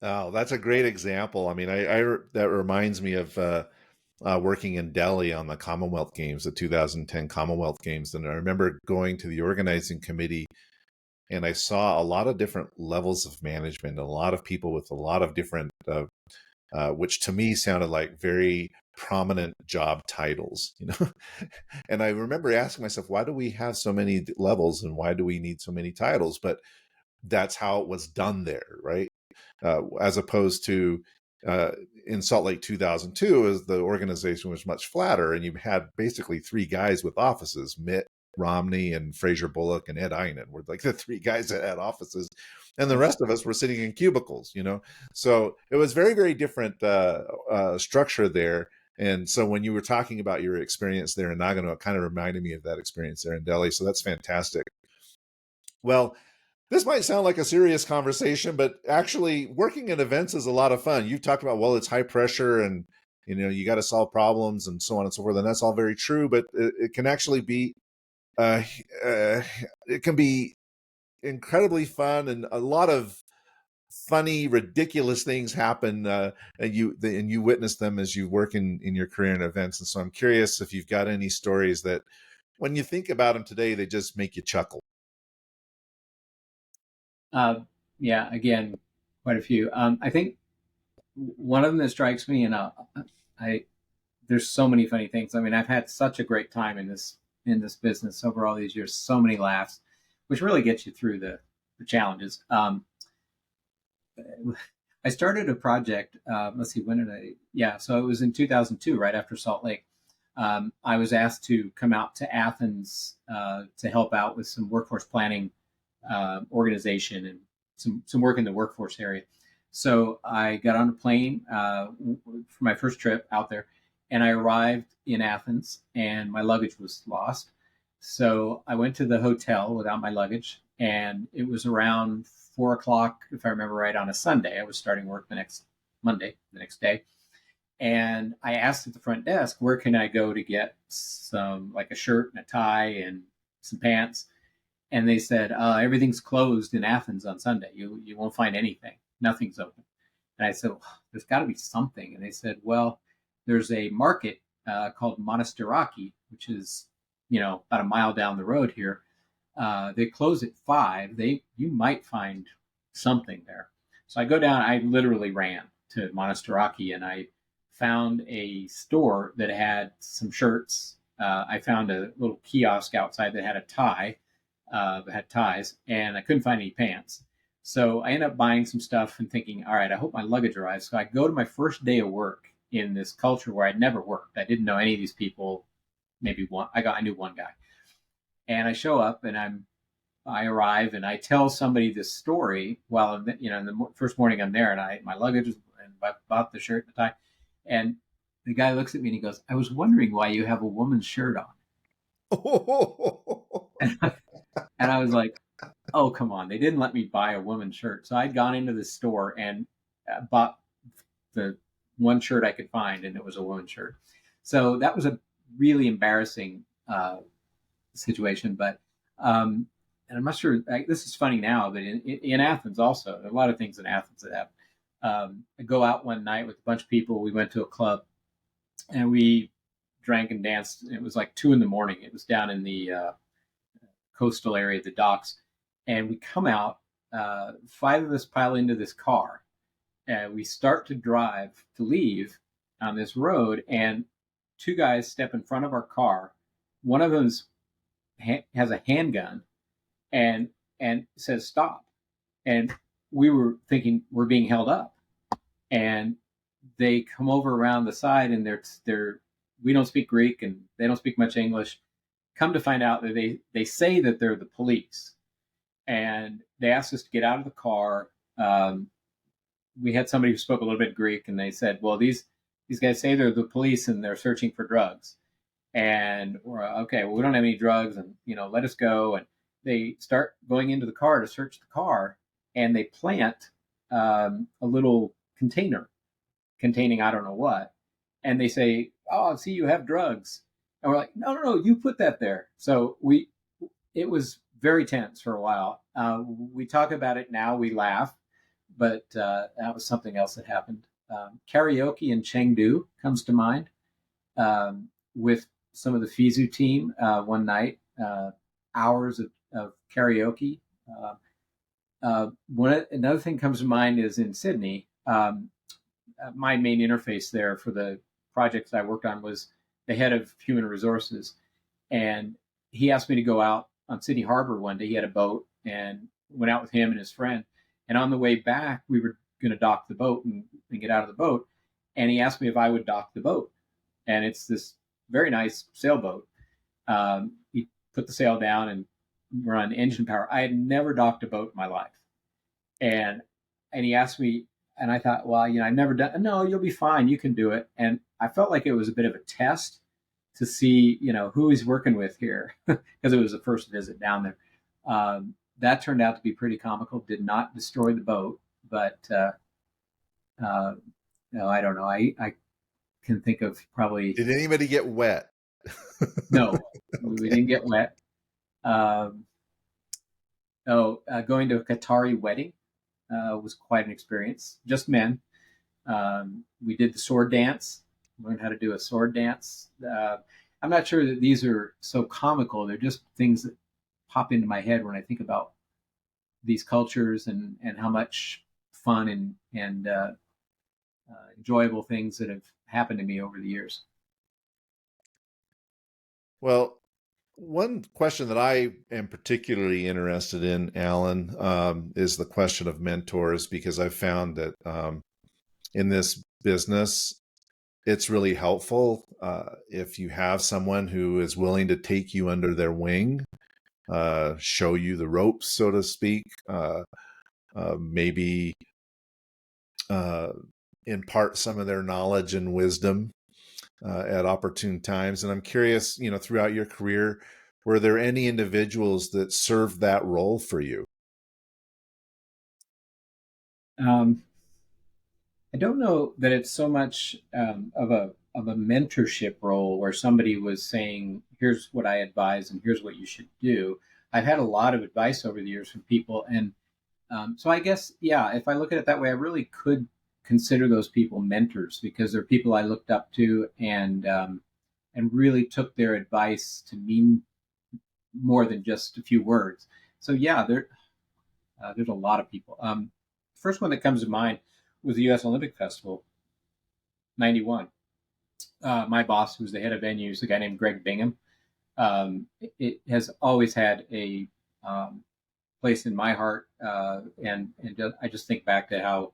Oh, that's a great example. I mean, that reminds me of working in Delhi on the Commonwealth Games, the 2010 Commonwealth Games. And I remember going to the organizing committee and I saw a lot of different levels of management, a lot of people with a lot of different, which to me sounded like very prominent job titles, you know? And I remember asking myself, why do we have so many levels and why do we need so many titles? But that's how it was done there, right? As opposed to in Salt Lake 2002, as the organization was much flatter, and you had basically 3 guys with offices: Mitt Romney and Fraser Bullock and Ed Eynon were like the 3 guys that had offices, and the rest of us were sitting in cubicles, you know. So it was very, very different structure there. And so when you were talking about your experience there in Nagano, it kind of reminded me of that experience there in Delhi. So that's fantastic. Well, this might sound like a serious conversation, but actually working in events is a lot of fun. You've talked about, well, it's high pressure and, you know, you got to solve problems and so on and so forth. And that's all very true, but it can actually be, it can be incredibly fun and a lot of funny, ridiculous things happen, and you witness them as you work in your career in events. And so I'm curious if you've got any stories that, when you think about them today, they just make you chuckle. Uh, yeah, again, quite a few. I think one of them that strikes me, and I there's so many funny things. I mean, I've had such a great time in this business over all these years. So many laughs, which really gets you through the challenges. I started a project. Let's see, when did I? Yeah, so it was in 2002, right after Salt Lake. I was asked to come out to Athens to help out with some workforce planning organization and some work in the workforce area. So I got on a plane for my first trip out there, and I arrived in Athens, and my luggage was lost. So I went to the hotel without my luggage, and it was around 4 o'clock, if I remember right, on a Sunday. I was starting work the next Monday, the next day, and I asked at the front desk, where can I go to get some, like a shirt and a tie and some pants? And they said, everything's closed in Athens on Sunday. You won't find anything. Nothing's open. And I said, well, there's got to be something. And they said, well, there's a market called Monastiraki, which is, about a mile down the road here. They close at 5. You might find something there. So I go down. I literally ran to Monastiraki, and I found a store that had some shirts. I found a little kiosk outside that had a tie, that had ties, and I couldn't find any pants. So I ended up buying some stuff and thinking, all right, I hope my luggage arrives. So I go to my first day of work in this culture where I'd never worked. I didn't know any of these people. Maybe one. I knew one guy, and I show up, and I arrive, and I tell somebody this story while in the first morning I'm there, and my luggage is, and I bought the shirt and the tie, and the guy looks at me and he goes, I was wondering why you have a woman's shirt on. And I was like, oh, come on. They didn't let me buy a woman's shirt. So I'd gone into the store and bought the one shirt I could find, and it was a woman's shirt. So that was a really embarrassing situation. But, and I'm not sure, this is funny now, but in Athens also, there are a lot of things in Athens that happen. I go out one night with a bunch of people. We went to a club, and we drank and danced. It was like 2 a.m. It was down in the coastal area, the docks. And we come out, 5 of us pile into this car, and we start to drive to leave on this road, and 2 guys step in front of our car. One of them has a handgun and says stop, and we were thinking we're being held up, and they come over around the side, and they're we don't speak Greek, and they don't speak much English. Come to find out that they say that they're the police, and they asked us to get out of the car. We had somebody who spoke a little bit Greek, and they said, well, these guys say they're the police and they're searching for drugs. And we're okay, well, we don't have any drugs, and let us go. And they start going into the car to search the car, and they plant a little container containing I don't know what, and they say, oh, see, you have drugs. And we're like, no, you put that there. So it was very tense for a while. We talk about it now, we laugh, but that was something else that happened. Karaoke in Chengdu comes to mind, with some of the FISU team one night, hours of karaoke. Another thing comes to mind is in Sydney. My main interface there for the projects I worked on was the head of human resources. And he asked me to go out on Sydney Harbor one day. He had a boat, and went out with him and his friend. And on the way back, we were going to dock the boat and get out of the boat. And he asked me if I would dock the boat. And it's this very nice sailboat. He put the sail down and we're on engine power. I had never docked a boat in my life. And he asked me, and I thought, well, I've never done. No, you'll be fine. You can do it. And I felt like it was a bit of a test to see, who he's working with here, because it was the first visit down there. That turned out to be pretty comical. Did not destroy the boat, but no, I don't know. I can think of probably. Did anybody get wet? No, we didn't get wet. Going to a Qatari wedding. was quite an experience. Just men. We did the sword dance, learned how to do a sword dance. I'm not sure that these are so comical. They're just things that pop into my head when I think about these cultures and how much fun and enjoyable things that have happened to me over the years. Well, one question that I am particularly interested in, Alan, is the question of mentors, because I've found that in this business, it's really helpful if you have someone who is willing to take you under their wing, show you the ropes, so to speak, maybe impart some of their knowledge and wisdom at opportune times. And I'm curious, throughout your career, were there any individuals that served that role for you? Um, I don't know that it's so much of a mentorship role where somebody was saying, "Here's what I advise, and here's what you should do." I've had a lot of advice over the years from people, and so I guess, yeah, if I look at it that way, I really could consider those people mentors because they're people I looked up to and really took their advice to mean more than just a few words. So yeah, there's a lot of people. First one that comes to mind was the U.S. Olympic Festival, '91. My boss, who was the head of venues, a guy named Greg Bingham, it has always had a place in my heart, and I just think back to how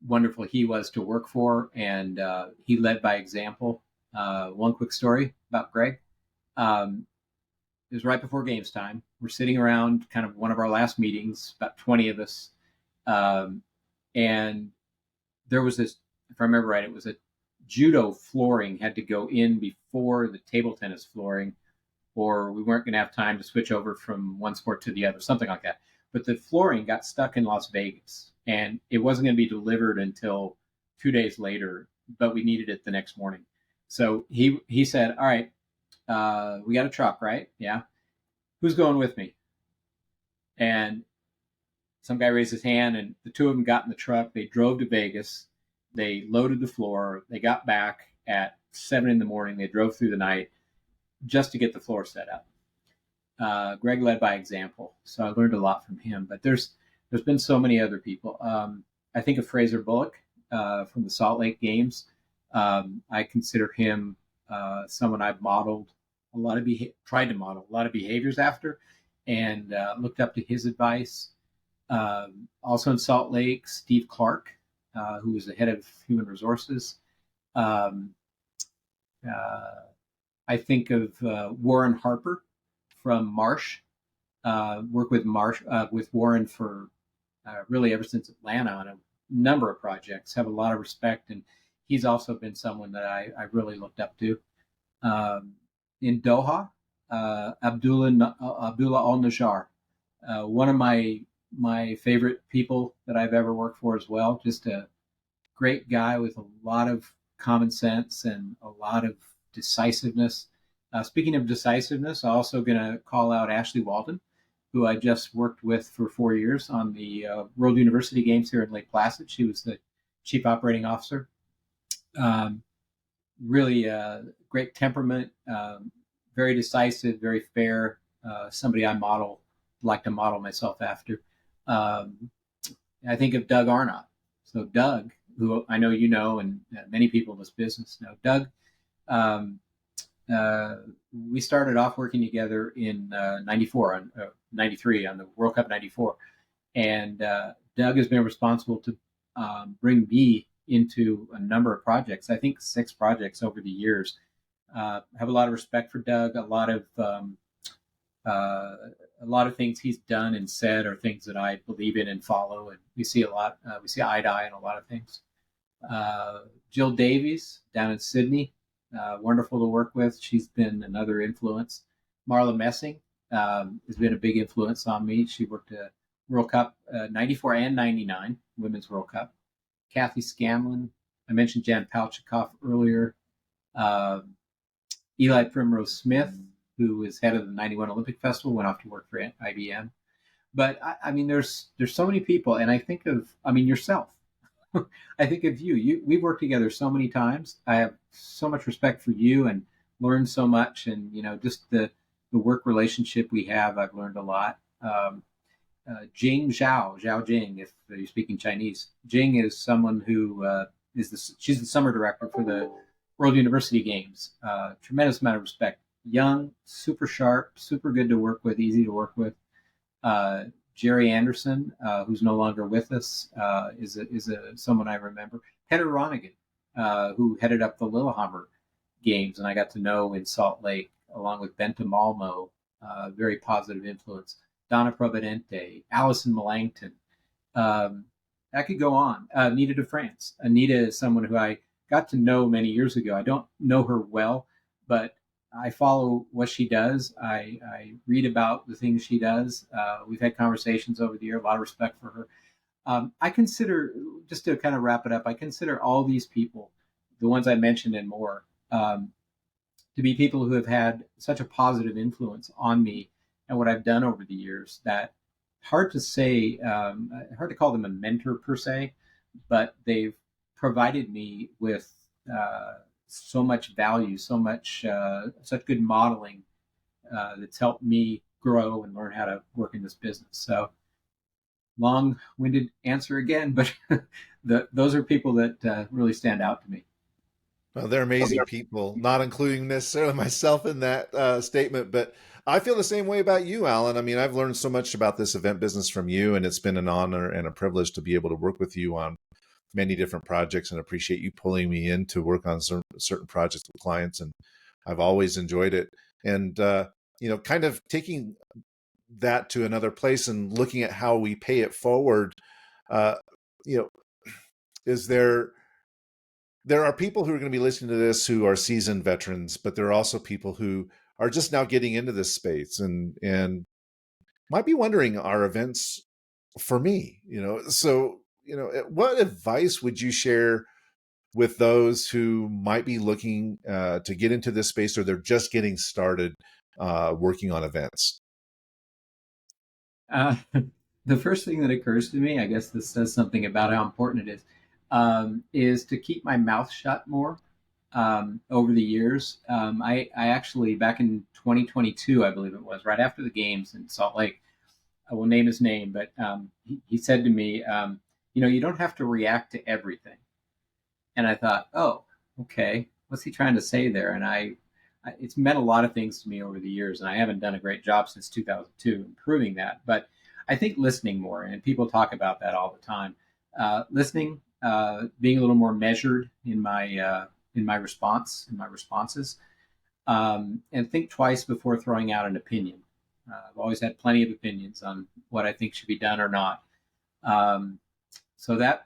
wonderful he was to work for, and he led by example. One quick story about Greg. Um, it was right before games time. We're sitting around kind of one of our last meetings, about 20 of us. And there was this, if I remember right, it was a judo flooring had to go in before the table tennis flooring, or we weren't going to have time to switch over from one sport to the other, something like that. But the flooring got stuck in Las Vegas, and it wasn't going to be delivered until 2 days later, but we needed it the next morning. So he said, "All right, we got a truck, right? Yeah. Who's going with me?" And some guy raised his hand, and the two of them got in the truck. They drove to Vegas. They loaded the floor. They got back at 7 in the morning. They drove through the night just to get the floor set up. Greg led by example, so I learned a lot from him. But there's been so many other people. I think of Fraser Bullock from the Salt Lake Games. I consider him someone I've modeled a lot of tried to model a lot of behaviors after, and looked up to his advice. Also in Salt Lake, Steve Clark, who was the head of human resources. Um, I think of Warren Harper from Marsh. Worked with Warren for really ever since Atlanta on a number of projects. Have a lot of respect, and he's also been someone that I really looked up to. In Doha, Abdullah Al Najjar, one of my favorite people that I've ever worked for as well. Just a great guy with a lot of common sense and a lot of decisiveness. Speaking of decisiveness, I'm also going to call out Ashley Walden, who I just worked with for 4 years on the World University Games here in Lake Placid. She was the chief operating officer. Really great temperament, very decisive, very fair. Somebody like to model myself after. I think of Doug Arnott. So Doug, who I know you know, and many people in this business know, Doug. We started off working together in '93 on the World Cup '94, and Doug has been responsible to bring me into a number of projects. I think 6 projects over the years. Have a lot of respect for Doug. A lot of things he's done and said are things that I believe in and follow, and we see a lot. We see eye to eye on a lot of things. Jill Davies down in Sydney, wonderful to work with. She's been another influence. Marla Messing has been a big influence on me. She worked at World Cup '94 and '99 Women's World Cup. Kathy Scanlon. I mentioned Jan Palchikoff earlier. Eli Primrose Smith, who was head of the '91 Olympic Festival, went off to work for IBM. But I mean, there's so many people, and I think of, I mean, yourself. I think of you. We've worked together so many times. I have so much respect for you and learned so much, and just the work relationship we have. I've learned a lot. Jing Zhao Jing, if you're speaking Chinese. Jing is someone who she's the summer director for the World University Games. Tremendous amount of respect. Young, super sharp, super good to work with, easy to work with. Uh, Jerry Anderson, who's no longer with us, is someone I remember. Peter Ronigan, who headed up the Lillehammer Games, and I got to know in Salt Lake, along with Benta Malmo, very positive influence. Donna Providente, Allison Millangton. Um, I could go on. Anita de France. Anita is someone who I got to know many years ago. I don't know her well, but I follow what she does. I read about the things she does. We've had conversations over the year, a lot of respect for her. I consider, just to kind of wrap it up, I consider all these people, the ones I mentioned and more, to be people who have had such a positive influence on me and what I've done over the years that hard to say, hard to call them a mentor per se, but they've provided me with so much value, such good modeling that's helped me grow and learn how to work in this business. So, long-winded answer again, but those are people that really stand out to me. Well, they're amazing people, not including necessarily myself in that statement, but I feel the same way about you, Alan. I mean, I've learned so much about this event business from you, and it's been an honor and a privilege to be able to work with you on many different projects, and appreciate you pulling me in to work on certain projects with clients. And I've always enjoyed it. And, kind of taking that to another place and looking at how we pay it forward, uh, you know, is there are people who are going to be listening to this who are seasoned veterans, but there are also people who are just now getting into this space and might be wondering, are events for me? So what advice would you share with those who might be looking to get into this space, or they're just getting started working on events? Uh, the first thing that occurs to me, I guess this says something about how important it is to keep my mouth shut more. Over the years, I actually, back in 2022, I believe it was, right after the games in Salt Lake, I will name his name, but he said to me, you don't have to react to everything. And I thought, oh, okay, what's he trying to say there? And it's meant a lot of things to me over the years, and I haven't done a great job since 2002 improving that. But I think listening more, and people talk about that all the time. Listening, being a little more measured in my responses, and think twice before throwing out an opinion. I've always had plenty of opinions on what I think should be done or not. So that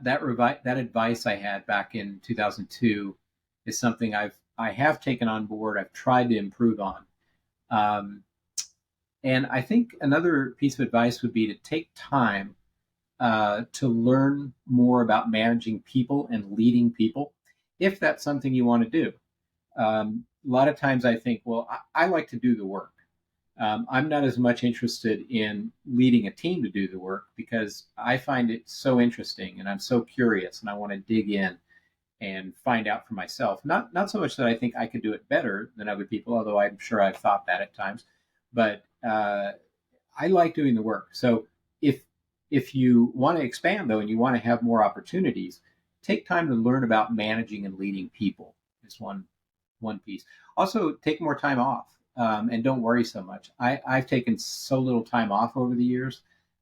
advice I had back in 2002 is something I have taken on board. I've tried to improve on. And I think another piece of advice would be to take time to learn more about managing people and leading people, if that's something you want to do. A lot of times I think, well, I like to do the work. I'm not as much interested in leading a team to do the work because I find it so interesting and I'm so curious and I want to dig in and find out for myself. Not so much that I think I could do it better than other people, although I'm sure I've thought that at times. But I like doing the work. So if you want to expand though and you want to have more opportunities, take time to learn about managing and leading people. Is one piece. Also, take more time off. And don't worry so much. I've taken so little time off over the years,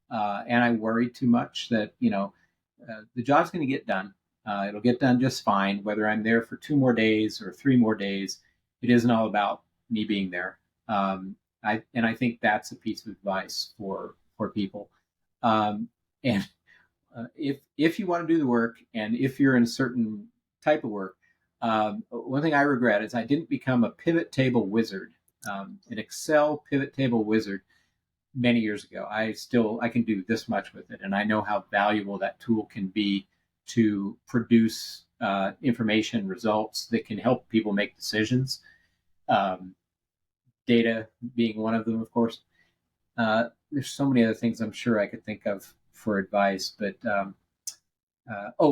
and I worry too much that the job's going to get done. It'll get done just fine, whether I'm there for 2 more days or 3 more days. It isn't all about me being there. I think that's a piece of advice for people. And if you want to do the work, and if you're in a certain type of work, one thing I regret is I didn't become a pivot table wizard. An Excel pivot table wizard many years ago. I can do this much with it, and I know how valuable that tool can be to produce information results that can help people make decisions. Data being one of them, of course. there's so many other things I'm sure I could think of for advice, but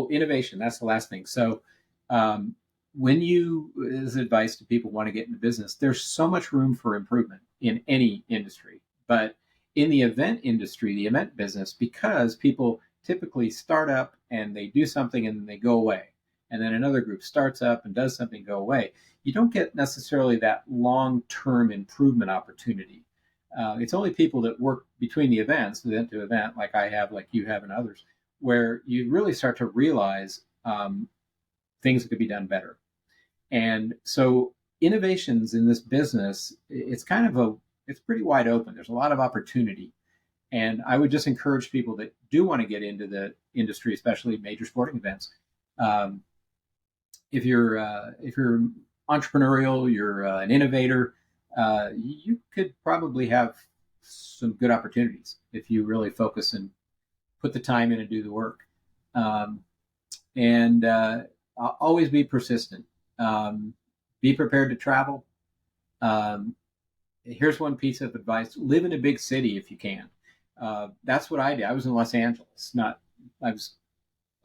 innovation. That's the last thing. So um, when you, as advice to people who want to get into business, there's so much room for improvement in any industry, but in the event industry, the event business, because people typically start up and they do something and then they go away, and then another group starts up and does something, go away. You don't get necessarily that long-term improvement opportunity. It's only people that work between the events, event to event, like I have, like you have, and others, where you really start to realize things that could be done better. And so innovations in this business, it's pretty wide open. There's a lot of opportunity. And I would just encourage people that do want to get into the industry, especially major sporting events. Um, if you're entrepreneurial, you're an innovator, you could probably have some good opportunities if you really focus and put the time in and do the work. Um, and always be persistent. Be prepared to travel. Um, Here's one piece of advice: live in a big city if you can. That's what I did. I was in Los Angeles. Not I was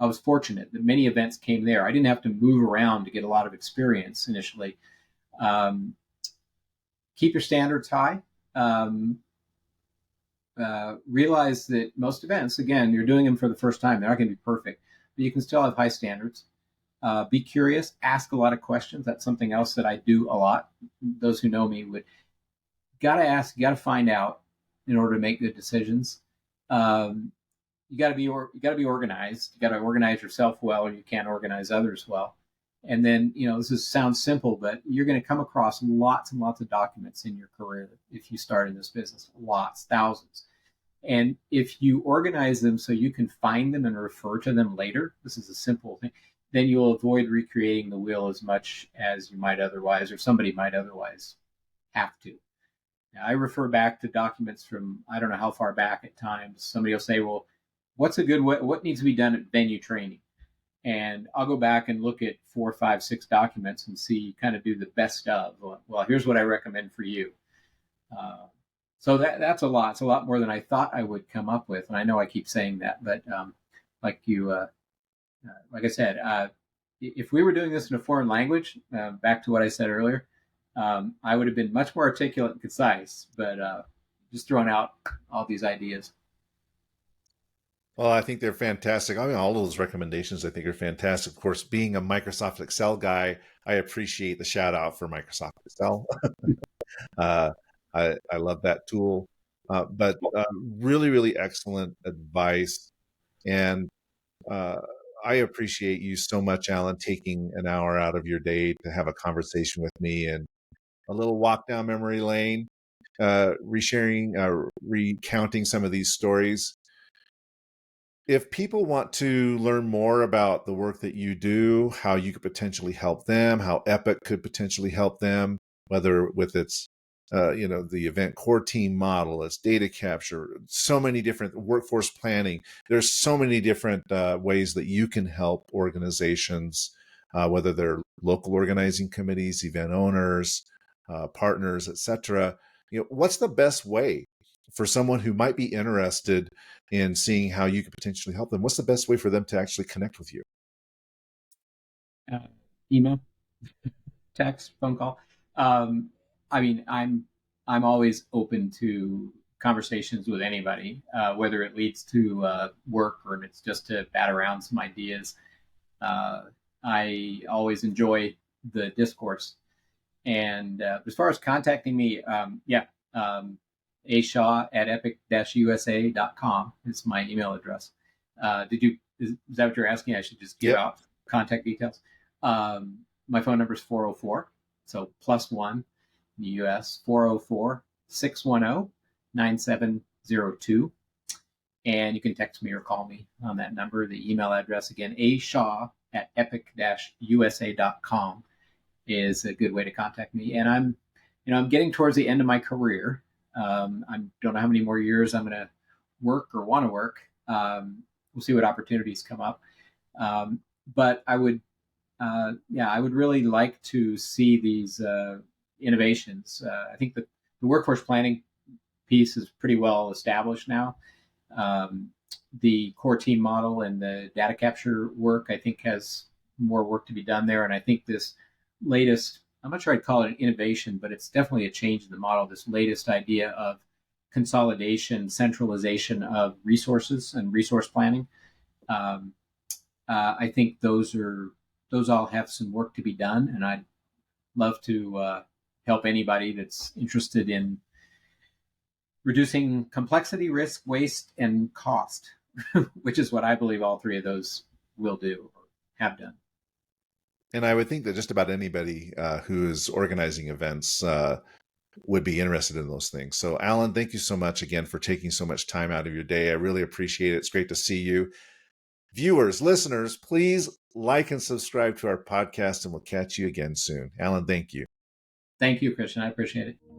I was fortunate that many events came there. I didn't have to move around to get a lot of experience initially. Um, Keep your standards high. Um, Realize that most events, again, you're doing them for the first time. They're not going to be perfect, but you can still have high standards. Be curious, ask a lot of questions. That's something else that I do a lot. Those who know me would got to ask, you got to find out in order to make good decisions. Um, you got to be organized. You got to organize yourself well, or you can't organize others well. And then, sounds simple, but you're going to come across lots and lots of documents in your career if you start in this business. Lots, thousands. And if you organize them so you can find them and refer to them later, this is a simple thing, then you'll avoid recreating the wheel as much as you might otherwise, or somebody might otherwise have to. Now, I refer back to documents from I don't know how far back at times. Somebody will say, well, what's a good way, what needs to be done at venue training? And I'll go back and look at 4, 5, 6 documents and see, kind of do the best of. Well, here's what I recommend for you. So that's a lot. It's a lot more than I thought I would come up with. And I know I keep saying that, but like I said, if we were doing this in a foreign language, back to what I said earlier, I would have been much more articulate and concise. But just throwing out all these ideas. Well, I think they're fantastic. I mean, all of those recommendations I think are fantastic. Of course, being a Microsoft Excel guy, I appreciate the shout out for Microsoft Excel. uh, I love that tool. But really, really excellent advice. And I appreciate you so much, Alan, taking an hour out of your day to have a conversation with me and a little walk down memory lane, recounting some of these stories. If people want to learn more about the work that you do, how you could potentially help them, how Epic could potentially help them, whether with its, the event core team model, its data capture, so many different workforce planning. There's so many different ways that you can help organizations, whether they're local organizing committees, event owners, partners, etc. What's the best way for someone who might be interested in seeing how you could potentially help them? What's the best way for them to actually connect with you? Email, text, phone call. I mean, I'm always open to conversations with anybody, whether it leads to work or if it's just to bat around some ideas. I always enjoy the discourse. And as far as contacting me, ashaw at epic-usa.com is my email address. Is that what you're asking? I should just give out contact details. My phone number is 404, so +1 in the US, 404-610-9702. And you can text me or call me on that number. The email address, again, ashaw at epic-usa.com is a good way to contact me. And I'm getting towards the end of my career. I don't know how many more years I'm going to work or want to work. We'll see what opportunities come up. But I would really like to see these innovations. I think that the workforce planning piece is pretty well established now. The core team model and the data capture work, I think, has more work to be done there. And I think this latest, I'm not sure I'd call it an innovation, but it's definitely a change in the model. This latest idea of consolidation, centralization of resources and resource planning. I think those all have some work to be done, and I'd love to help anybody that's interested in reducing complexity, risk, waste, and cost, which is what I believe all three of those will do or have done. And I would think that just about anybody who is organizing events would be interested in those things. So, Alan, thank you so much again for taking so much time out of your day. I really appreciate it. It's great to see you. Viewers, listeners, please like and subscribe to our podcast, and we'll catch you again soon. Alan, thank you. Thank you, Christian. I appreciate it.